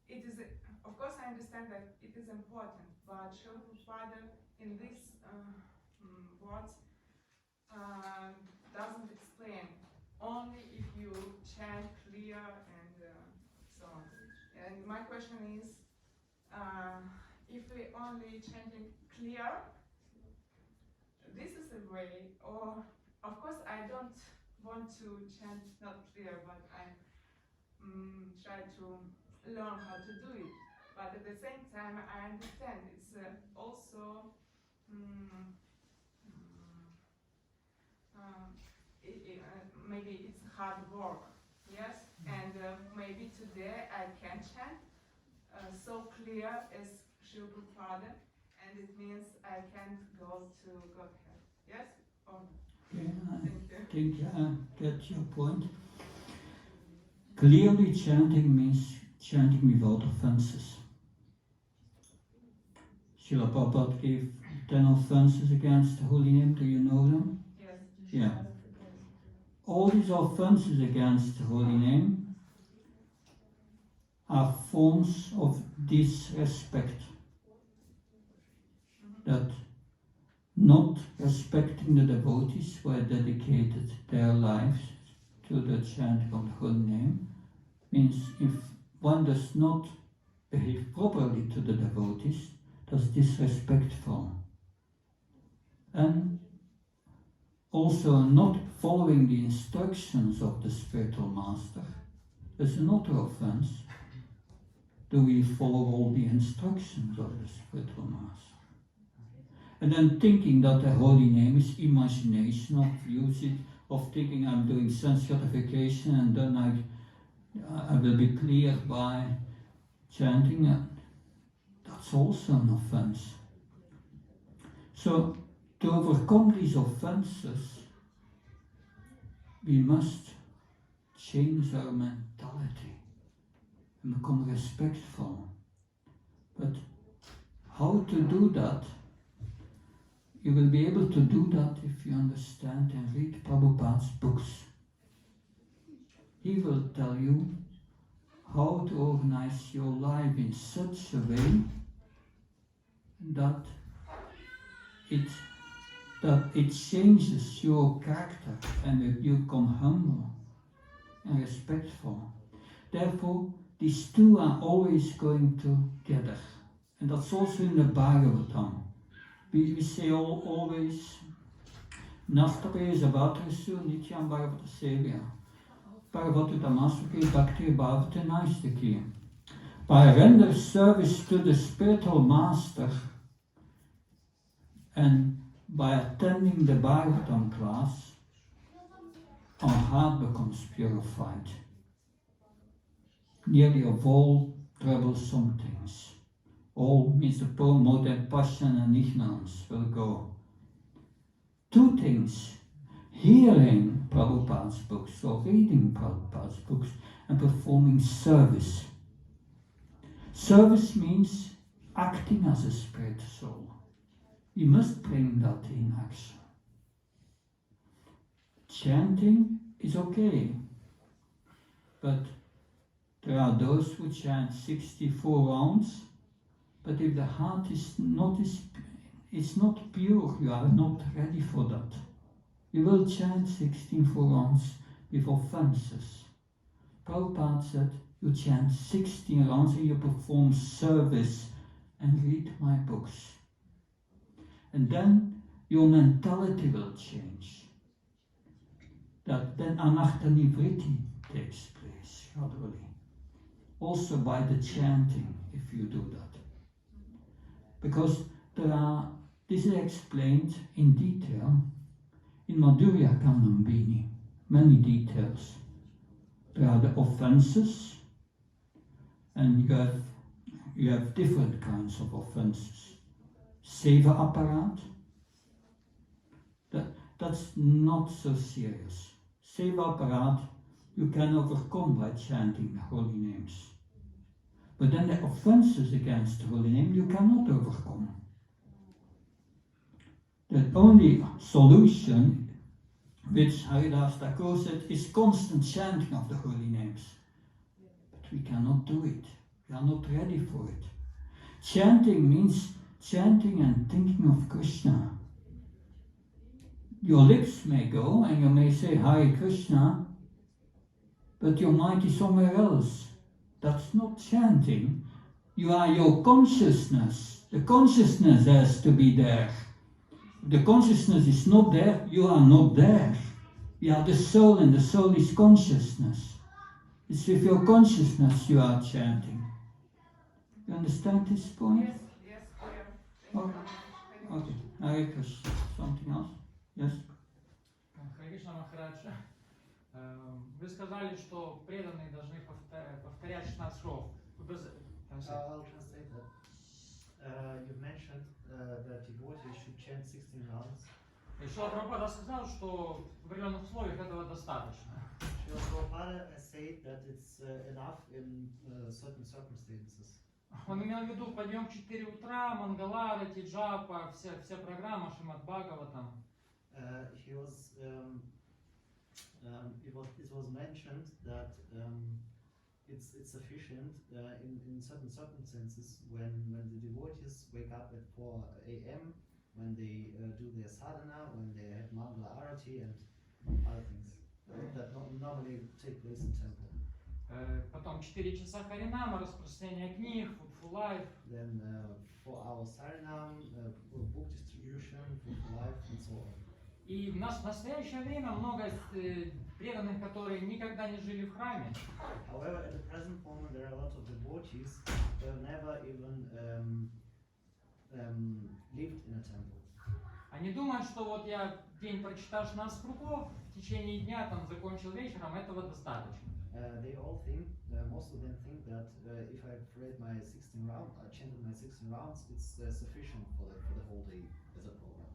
Speaker 4: it is, of course I understand that it is important, but Srila Prabhupada in these words doesn't explain. Only if you chant clear and so on. And my question is, if we only chanting clear, this is the way, or of course I don't want to chant not clear, but I try to learn how to do it. But at the same time, I understand it's also maybe it's hard work, yes? And maybe today I can chant so clear as Srila Prabhupada, and it means I can't go to Godhead, yes? Or,
Speaker 1: Okay,
Speaker 4: thank you.
Speaker 1: I think I get your point. Clearly chanting means chanting without offenses. Srila Prabhupada gave 10 offenses against the holy name. Do you know them?
Speaker 4: Yes.
Speaker 1: Yeah. All these offenses against the holy name are forms of disrespect. That not respecting the devotees who had dedicated their lives to the chanting of the holy name means if one does not behave properly to the devotees, that's disrespectful. And also not following the instructions of the spiritual master is another offense. Do we follow all the instructions of the spiritual master? And then thinking that the holy name is imagination of usage, of thinking I'm doing sense gratification and then I will be clear by chanting. That's also an offense. So to overcome these offenses, we must change our mentality and become respectful. But how to do that? You will be able to do that if you understand and read Prabhupada's books. He will tell you how to organize your life in such a way that it changes your character and that you become humble and respectful. Therefore, these two are always going together. And that's also in the Bhagavatam. We say always, Nastape Zavatasu Nityam Bhagavata Sevya. Bhagavata Tamasake Bhakti Bhavata Naistaki. By render service to the spiritual master and by attending the Bhagavatam class, our heart becomes purified, nearly of all troublesome things. All means the poor motive, passion and ignorance will go. Two things: hearing Prabhupada's books or reading Prabhupada's books and performing service. Service means acting as a spirit soul. You must bring that in action. Chanting is okay, but there are those who chant 64 rounds, but if the heart is not pure, you are not ready for that. You will chant 64 rounds with offenses. Prabhupada said, you chant 16 rounds and you perform service and read my books. And then your mentality will change. That then anartha-nivritti takes place gradually. Also by the chanting, if you do that. Because this is explained in detail in Madhurya Kanambini, many details. There are the offenses, and you have different kinds of offenses. Seva apparat, that's not so serious. Seva apparat you can overcome by chanting the holy names. But then the offenses against the holy name you cannot overcome. The only solution, which Haridas Thakur said, is constant chanting of the holy names. But we cannot do it. We are not ready for it. Chanting means chanting and thinking of Krishna. Your lips may go and you may say Hare Krishna, but your mind is somewhere else. That's not chanting. You are your consciousness. The consciousness has to be there. If the consciousness is not there, you are not there. You are the soul and the soul is consciousness. It's with your consciousness you are chanting. You understand this point?
Speaker 4: Yes, clear.
Speaker 1: Okay. Hare Krishna. Something else? Yes?
Speaker 5: Харе Кришна Махарадж, вы сказали, что преданные должны повторять 16 шов.
Speaker 6: I'll translate that. You mentioned that devotees should chant 16 rounds.
Speaker 5: Еще Прабхупада сказал, что в определенных условиях этого достаточно.
Speaker 6: Srila Prabhupada has said that it's enough in certain circumstances.
Speaker 5: Он имел в виду подъем в 4 утра, Мангаларати, Джапа, вся программа Шримад Бхагаватам.
Speaker 6: It was mentioned that it's sufficient in certain circumstances when the devotees wake up at 4 a.m., when they do their sadhana, when they have Mangala Arati and other things that normally take place in temple.
Speaker 5: Потом 4 часа Харинама, распространение книг, Food for Life.
Speaker 6: Then 4 hours Harinam, book distribution, Food for Life, and so on.
Speaker 5: И в настоящее время много преданных, которые никогда не жили в храме.
Speaker 6: However, at the present moment, there are a lot of devotees who have never even lived in a temple.
Speaker 5: Они думают, что вот я день прочитал 16 кругов, в течение дня там закончил вечером, этого достаточно.
Speaker 6: They all think, most of them think that if I've read my 16 rounds, chanted my 16 rounds, it's sufficient for the whole day as a program.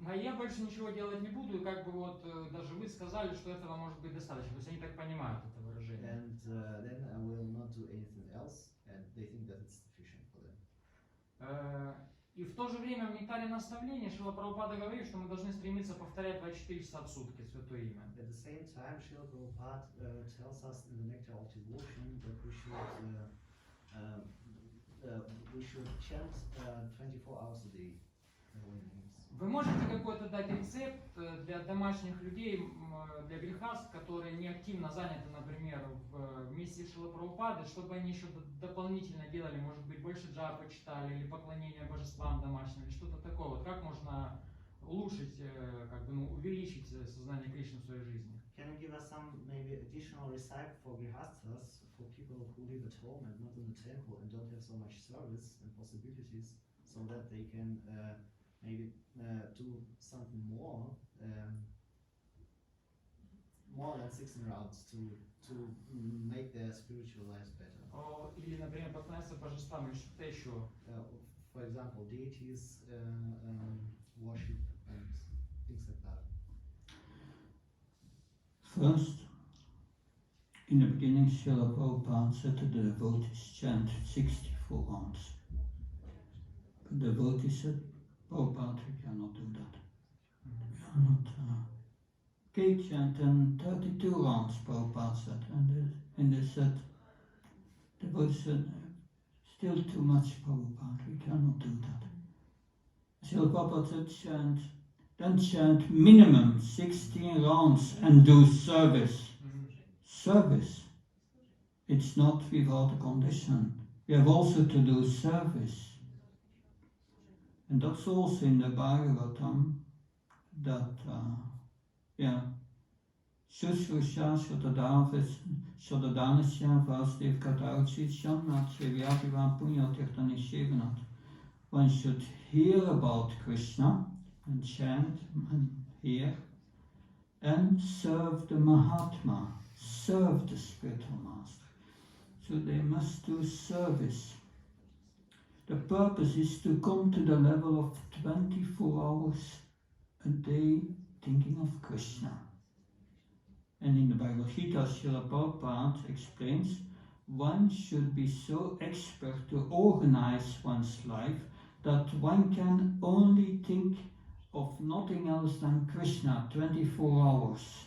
Speaker 5: А я больше ничего делать не буду, и как бы вот даже вы сказали, что этого может быть достаточно. То есть они так понимают это выражение.
Speaker 6: And then I will not do anything else, and they think that it's sufficient for them.
Speaker 5: И в то же время в нектаре наставления Шрила Прабхупада говорит, что мы должны стремиться повторять 24 часа в сутки Святое Имя.
Speaker 6: At the same time, Srila Prabhupada tells us in the Nectar of Devotion that we should chant 24 hours a day.
Speaker 5: Вы можете какой-то дать рецепт для домашних людей, для грехаств, которые не активно заняты, например, в миссии Шрилы Прабхупады, чтобы они еще дополнительно делали, может быть, больше джапы читали или поклонение божествам домашним, или что-то такое. Вот как можно улучшить, как бы, ну, увеличить сознание Кришны в своей жизни.
Speaker 6: Can you give us some maybe additional recipe for grihasthas, for people who live at home and not in the temple and don't have so much service and possibilities, so that they can maybe do something more than 16 rounds to make their spiritual lives better?
Speaker 5: Или, например, поклоняться божествам, или что-то еще.
Speaker 6: For example, deities, worship and things like that.
Speaker 1: First, in the beginning, Srila Prabhupada said to the devotees, chant 64 rounds. But the devotees said, Prabhupada, we cannot do that. We cannot. Okay, chant and 32 rounds, Prabhupada said. And they said, the devotees said, still too much, Prabhupada, we cannot do that. Srila Prabhupada said, chant minimum 16 rounds and do service. Service. It's not without a condition. We have also to do service. And that's also in the Bhagavatam that, Shushrusha Shadadanasya Vastev Katauchisham Natsevyapivam Punyatirtanishevanat. One should hear about Krishna and chant and hear and serve the Mahatma, serve the spiritual master. So they must do service. The purpose is to come to the level of 24 hours a day thinking of Krishna. And in the Bhagavadgita, Srila Prabhupada explains, one should be so expert to organize one's life that one can only think of nothing else than Krishna 24 hours.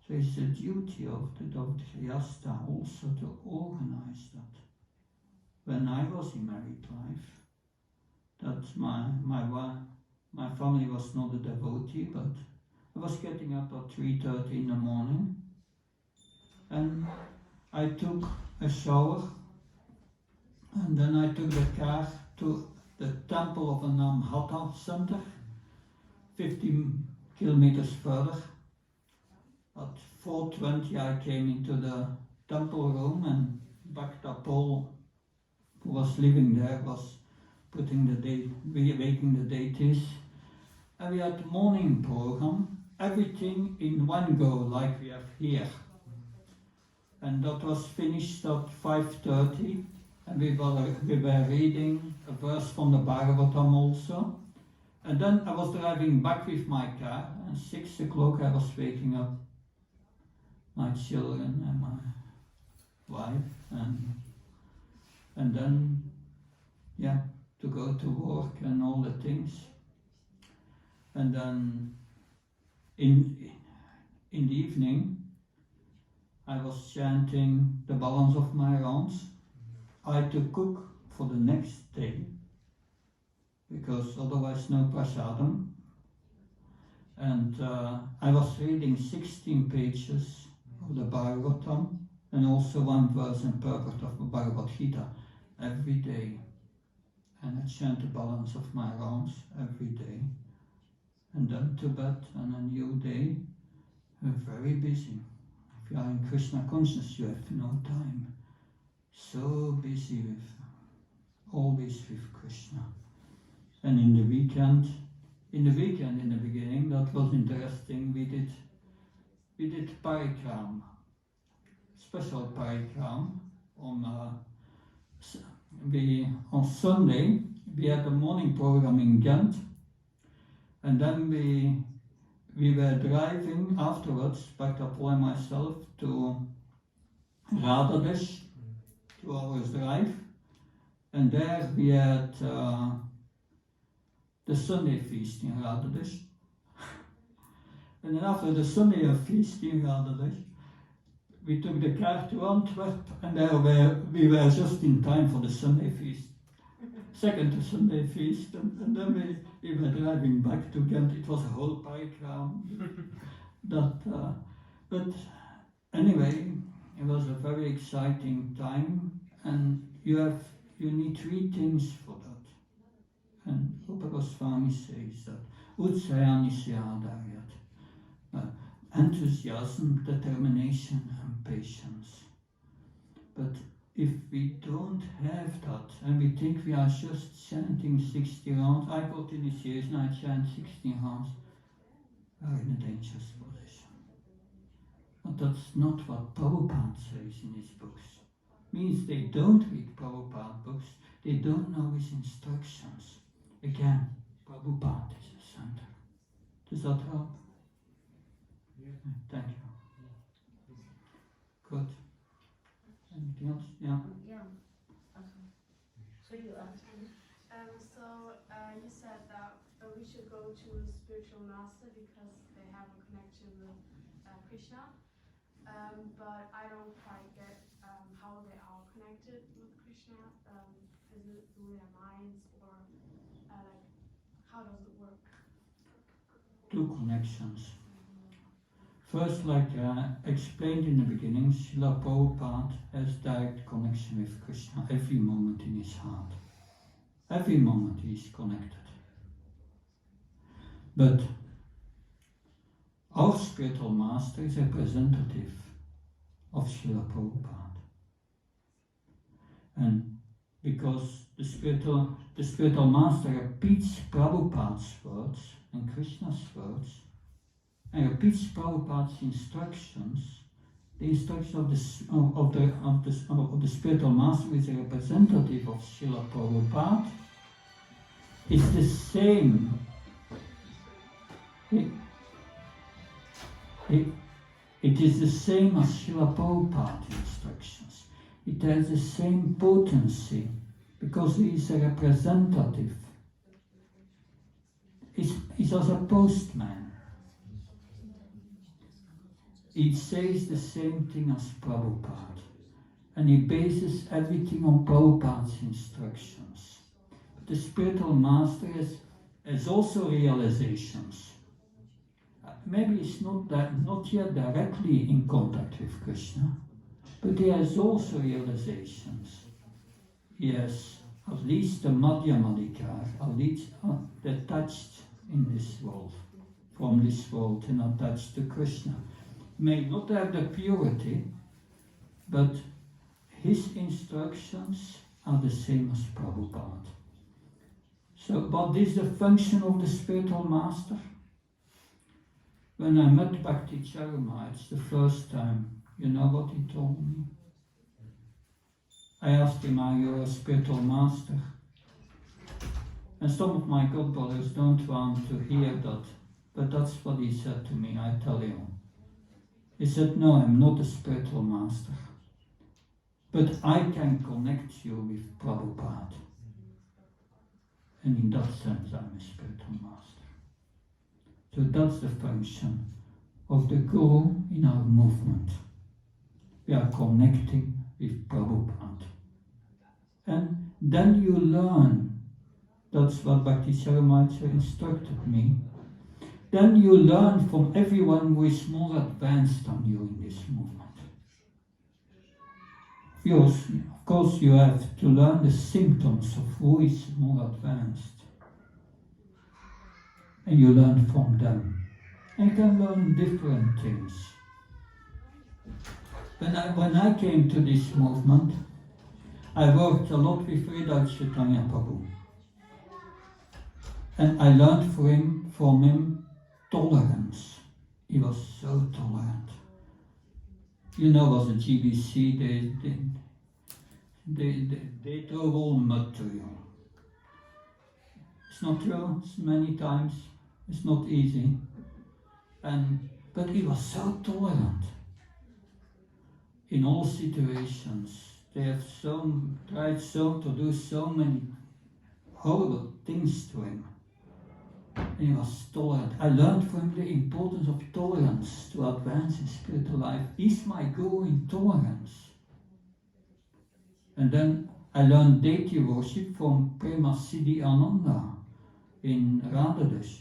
Speaker 1: So it's the duty of the Grihastha also to organize that. When I was in married life, that my family was not a devotee, but I was getting up at 3:30 in the morning, and I took a shower, and then I took the car to the temple of Anamhata center, 15 kilometers further. At 4:20 I came into the temple room, and Bhakta Paul, who was living there, was waking the deities. And we had morning program, everything in one go, like we have here. And that was finished at 5:30, and we were reading a verse from the Bhagavatam also. And then I was driving back with my car, and 6 o'clock I was waking up my children and my wife, and then, to go to work and all the things. And then in the evening, I was chanting the balance of my rounds. I had to cook for the next day, because otherwise no prasadam. And I was reading 16 pages of the Bhagavatam and also one verse and purport of the Bhagavadgita every day. And I chant the balance of my rounds every day. And then to bed and a new day. We're very busy. If you are in Krishna consciousness, you have no time. So busy always with Krishna. And in the weekend, in the beginning, that was interesting. We did parikram, special parikram on Sunday. We had a morning program in Ghent, and then we were driving afterwards, Bhakta Paul and myself, to Radhadesh, 2 hours drive, and there we had the Sunday feast in Radhadesh. And then after the Sunday feast in Radhadesh, we took the car to Antwerp, and we were just in time for the Sunday feast. Second to Sunday feast, and then we were driving back to Ghent. It was a whole parikram. But anyway, it was a very exciting time, and you need 3 things for that. And Swami says that Utsaha Nisyadarayat. Enthusiasm, determination, and patience. But if we don't have that, and we think we are just chanting 60 rounds, I got initiation, I chant 16 rounds, we are in a dangerous position. But that's not what Prabhupada says in his books. Means they don't read Prabhupada books, they don't know his instructions. Again, Prabhupada is the center. Does that help?
Speaker 5: Yeah.
Speaker 1: Thank you. Good. Anything else? Yeah.
Speaker 3: Yeah. Okay. So you ask.
Speaker 7: You said that we should go to a spiritual master because they have a connection with Krishna. But I don't quite get how they are connected with Krishna. Is it through their minds or like how does it work?
Speaker 1: Two connections. First, like explained in the beginning, Srila Prabhupada has direct connection with Krishna every moment in his heart. Every moment he is connected. But our spiritual master is a representative of Srila Prabhupada. And because the spiritual master repeats Prabhupada's words and Krishna's words, and repeats Prabhupada's instructions, the instruction of the spiritual master, who is a representative of Srila Prabhupada, is the same. It is the same as Srila Prabhupada's instructions. It has the same potency because he is a representative. He's as a postman. He says the same thing as Prabhupada, and he bases everything on Prabhupada's instructions. But the spiritual master has also realizations. Maybe he's not yet directly in contact with Krishna, but he has also realizations. He has at least the Madhyamadikar, at least detached in this world, from this world and attached to Krishna. May not have the purity, but his instructions are the same as Prabhupada. So, what is the function of the spiritual master? When I met Bhakti Charumaharaj the first time, you know what he told me? I asked him, are you a spiritual master? And some of my godbrothers don't want to hear that, but that's what he said to me, I tell you. He said, no, I'm not a spiritual master, but I can connect you with Prabhupada. And in that sense, I'm a spiritual master. So that's the function of the Guru in our movement. We are connecting with Prabhupada. And then you learn, that's what Bhakti Charumaharaj instructed me, then you learn from everyone who is more advanced than you in this movement. Of course you have to learn the symptoms of who is more advanced. And you learn from them. And you can learn different things. When I came to this movement, I worked a lot with Sridhar Chaitanya Prabhu. And I learned from him tolerance. He was so tolerant. You know, as a GBC, they throw all mud to you. It's not true, it's many times. It's not easy. But he was so tolerant. In all situations, they have tried to do so many horrible things to him. And he was tolerant. I learned from him the importance of tolerance to advance in spiritual life. He's my guru in tolerance. And then I learned deity worship from Prema Siddhi Ananda in Radhadesh.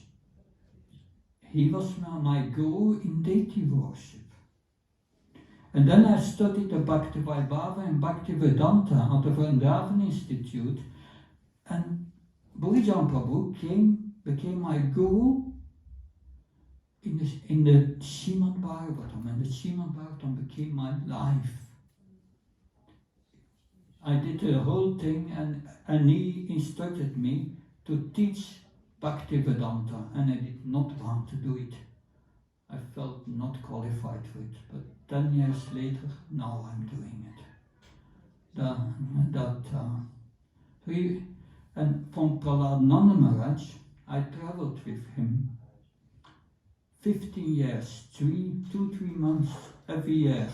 Speaker 1: He was my guru in deity worship. And then I studied the Bhakti Vaibhava and Bhakti Vedanta at the Vrindavan Institute. And Bhurijan Prabhu came became my guru in the Srimad Bhagavatam, and the Srimad Bhagavatam became my life. I did the whole thing, and he instructed me to teach Bhaktivedanta, and I did not want to do it. I felt not qualified for it, but 10 years later, now I'm doing it. And from Prahlad Maharaj, I traveled with him 15 years, 3 months every year.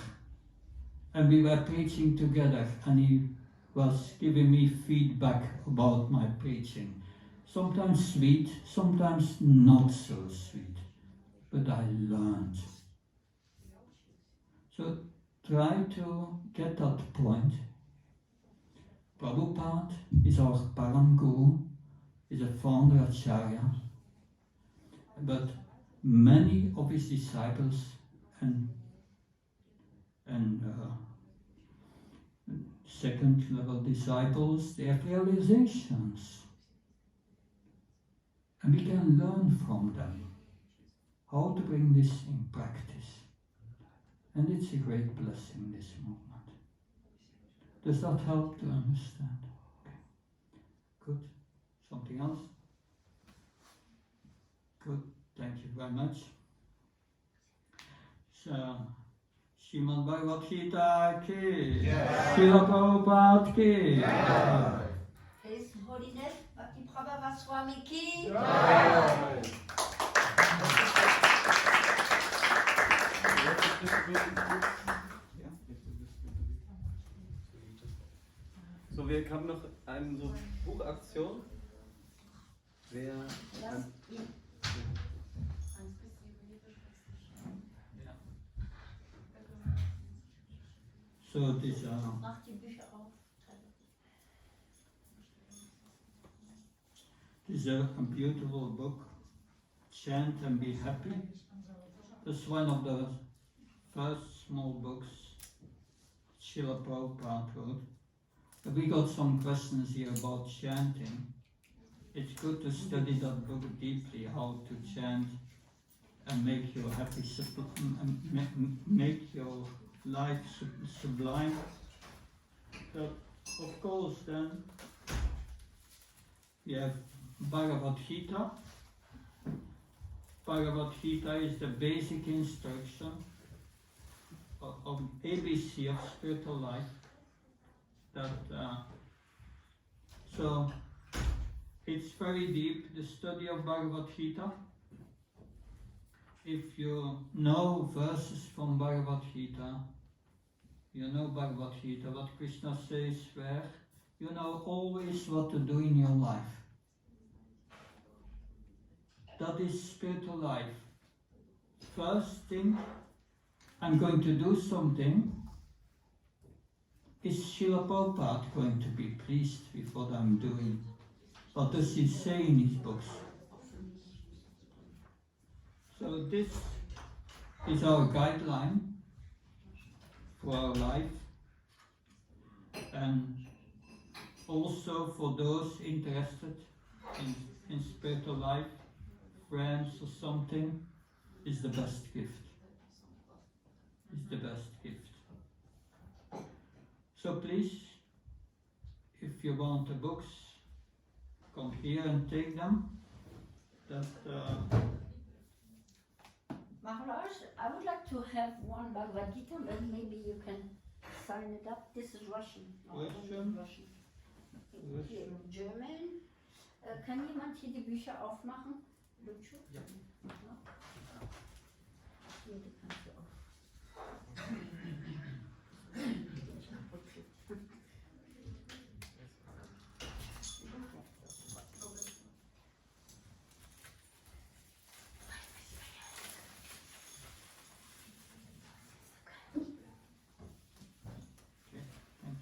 Speaker 1: And we were preaching together, and he was giving me feedback about my preaching. Sometimes sweet, sometimes not so sweet, but I learned. So try to get that point. Prabhupada is our Param Guru, is a founder Acharya, but many of his disciples and second level disciples, they have realizations. And we can learn from them how to bring this in practice. And it's a great blessing, this movement. Does that help to understand? Okay. Good. Something else? Good. Thank you very much. So, Srimad Bhagavadgita ki, Srila Prabhupada ki.
Speaker 3: His Holiness Bhakti Prabhava Swami ki.
Speaker 8: So, wir haben noch eine so Buchaktion. Wer
Speaker 1: So this
Speaker 3: Mach die Bücher auf.
Speaker 1: this is a beautiful book, Chant and Be Happy. It's one of the first small books Srila Prabhupada wrote. We got some questions here about chanting. It's good to study that book deeply, how to chant and make your happy, make your life sublime. But of course, then we have Bhagavadgita. Bhagavadgita is the basic instruction of ABC of spiritual life. So it's very deep, the study of Bhagavadgita. If you know verses from Bhagavadgita, you know Bhagavadgita, what Krishna says where, you know always what to do in your life. That is spiritual life. First thing, I'm going to do something. Is Srila Prabhupada going to be pleased with what I'm doing? What does he say in his books? So this is our guideline for our life, and also for those interested in spiritual life, friends or something, is the best gift. Is the best gift. So please, if you want the books, come here and take them.
Speaker 3: Maharaj, I would like to have one Bhagavad-Gita, then maybe you can sign it up. This is Russian.
Speaker 1: Russian?
Speaker 3: Here, German. Kann jemand hier die Bücher aufmachen? Lucio?
Speaker 8: Ja.
Speaker 3: Hier, die kannst du auf.
Speaker 1: Thank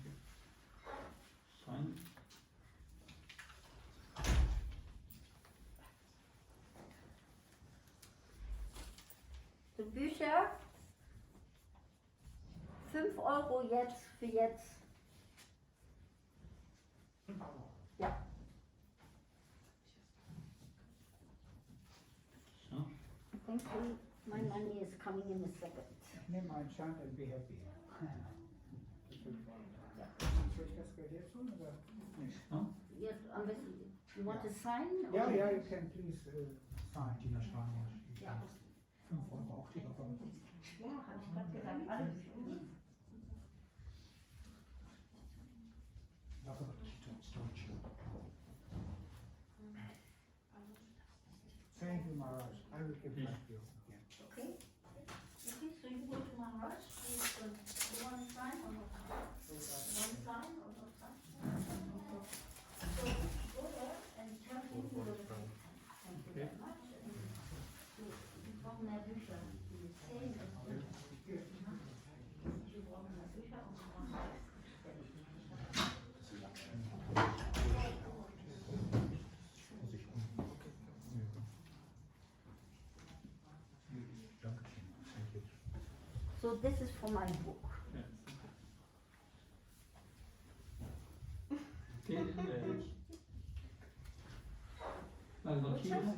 Speaker 1: you. Sign.
Speaker 3: Die Bücher, 5 € jetzt für jetzt. Ja. Thank you. My money is coming in a second.
Speaker 2: Nimm einen Chant and be happy. Soll ich das Geld jetzt tun oder nicht?
Speaker 3: Yes, you want to sign?
Speaker 2: Ja,
Speaker 3: or-
Speaker 2: ja, you can please sign.
Speaker 9: Tina Schwan.
Speaker 3: Ja.
Speaker 2: 5 Euro auch die bekommen.
Speaker 3: Ja, hab ich gerade gesagt. Alle Bücher.
Speaker 9: Bhagavadgita, Deutsch.
Speaker 2: Thank you, Maharaj. I will give back to you. Yeah.
Speaker 3: Okay. Okay, so you go to Maharaj. Please, you want to sign or not? You want to sign or not sign? So go there and tell him you will. Thank you very much. Die brauchen mehr Bücher. Die 10 ist gut. Die brauchen mehr Bücher und die brauchen mehr. So this is for my book.
Speaker 1: Bhagavadgita?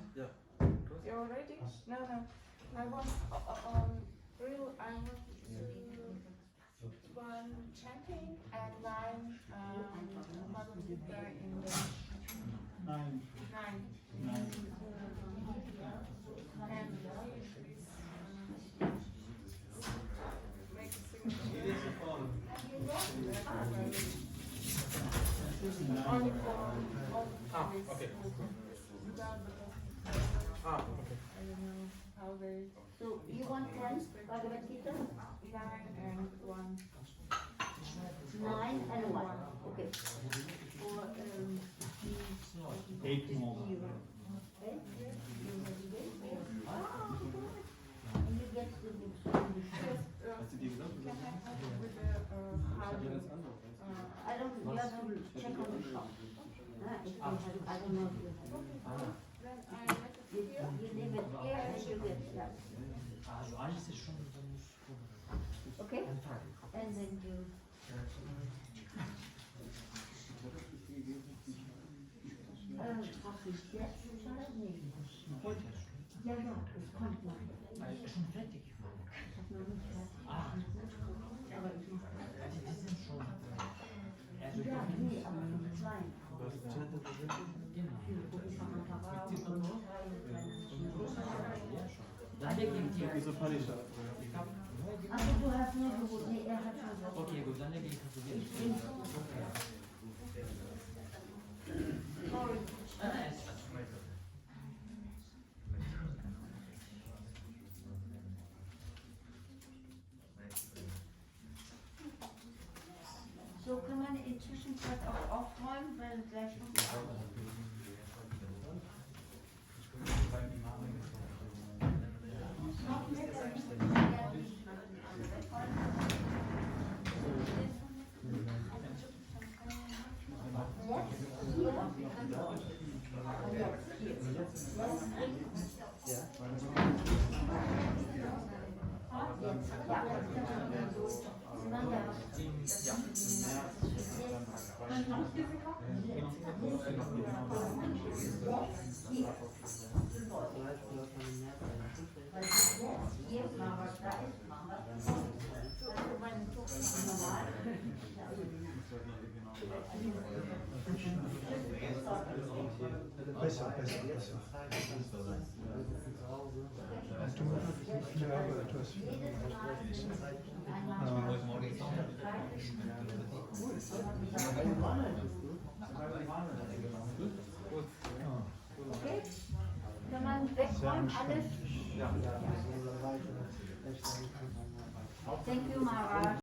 Speaker 4: You're ready? No, no. I want real. I want to one chanting and 9 Bhagavadgita in the
Speaker 1: 9.
Speaker 4: 9. And please make a signature. Only for
Speaker 8: okay.
Speaker 4: I don't know how they.
Speaker 3: So you want 10 Bhagavadgita?
Speaker 4: 9 and 1.
Speaker 3: 9 and 1. Okay. For
Speaker 1: 8 more.
Speaker 3: okay. And you get the books from the shop.
Speaker 4: Can I help with the hardware?
Speaker 3: I don't. You have to check on the shop. If you have, I don't know if you have.
Speaker 4: Then I let it
Speaker 3: You,
Speaker 4: here.
Speaker 3: you leave it here and you get that.
Speaker 9: Also alles ist schon, da muss
Speaker 3: Okay? And then you. Brauchst du es jetzt bezahlen? Nee. Ja, ja, es kommt noch.
Speaker 9: schon fertig.
Speaker 3: Ich hab noch nicht fertig. Aber ich mach das.
Speaker 9: Die sind schon. Also
Speaker 3: Ja, nee, aber für die Kleinen.
Speaker 9: genau.
Speaker 3: Daher
Speaker 9: ging die.
Speaker 3: Also du hast nur gewusst, nee, er hat schon was.
Speaker 9: Okay, gut, dann lege ich das wieder.
Speaker 3: Ich bin sorry. So kann man in der Zwischenzeit auch aufräumen, weil gleich noch. Noch mit
Speaker 10: Besser. Du musst ja aber etwas.
Speaker 3: Okay? Kann man wegräumen alles? Thank you, Maharaj.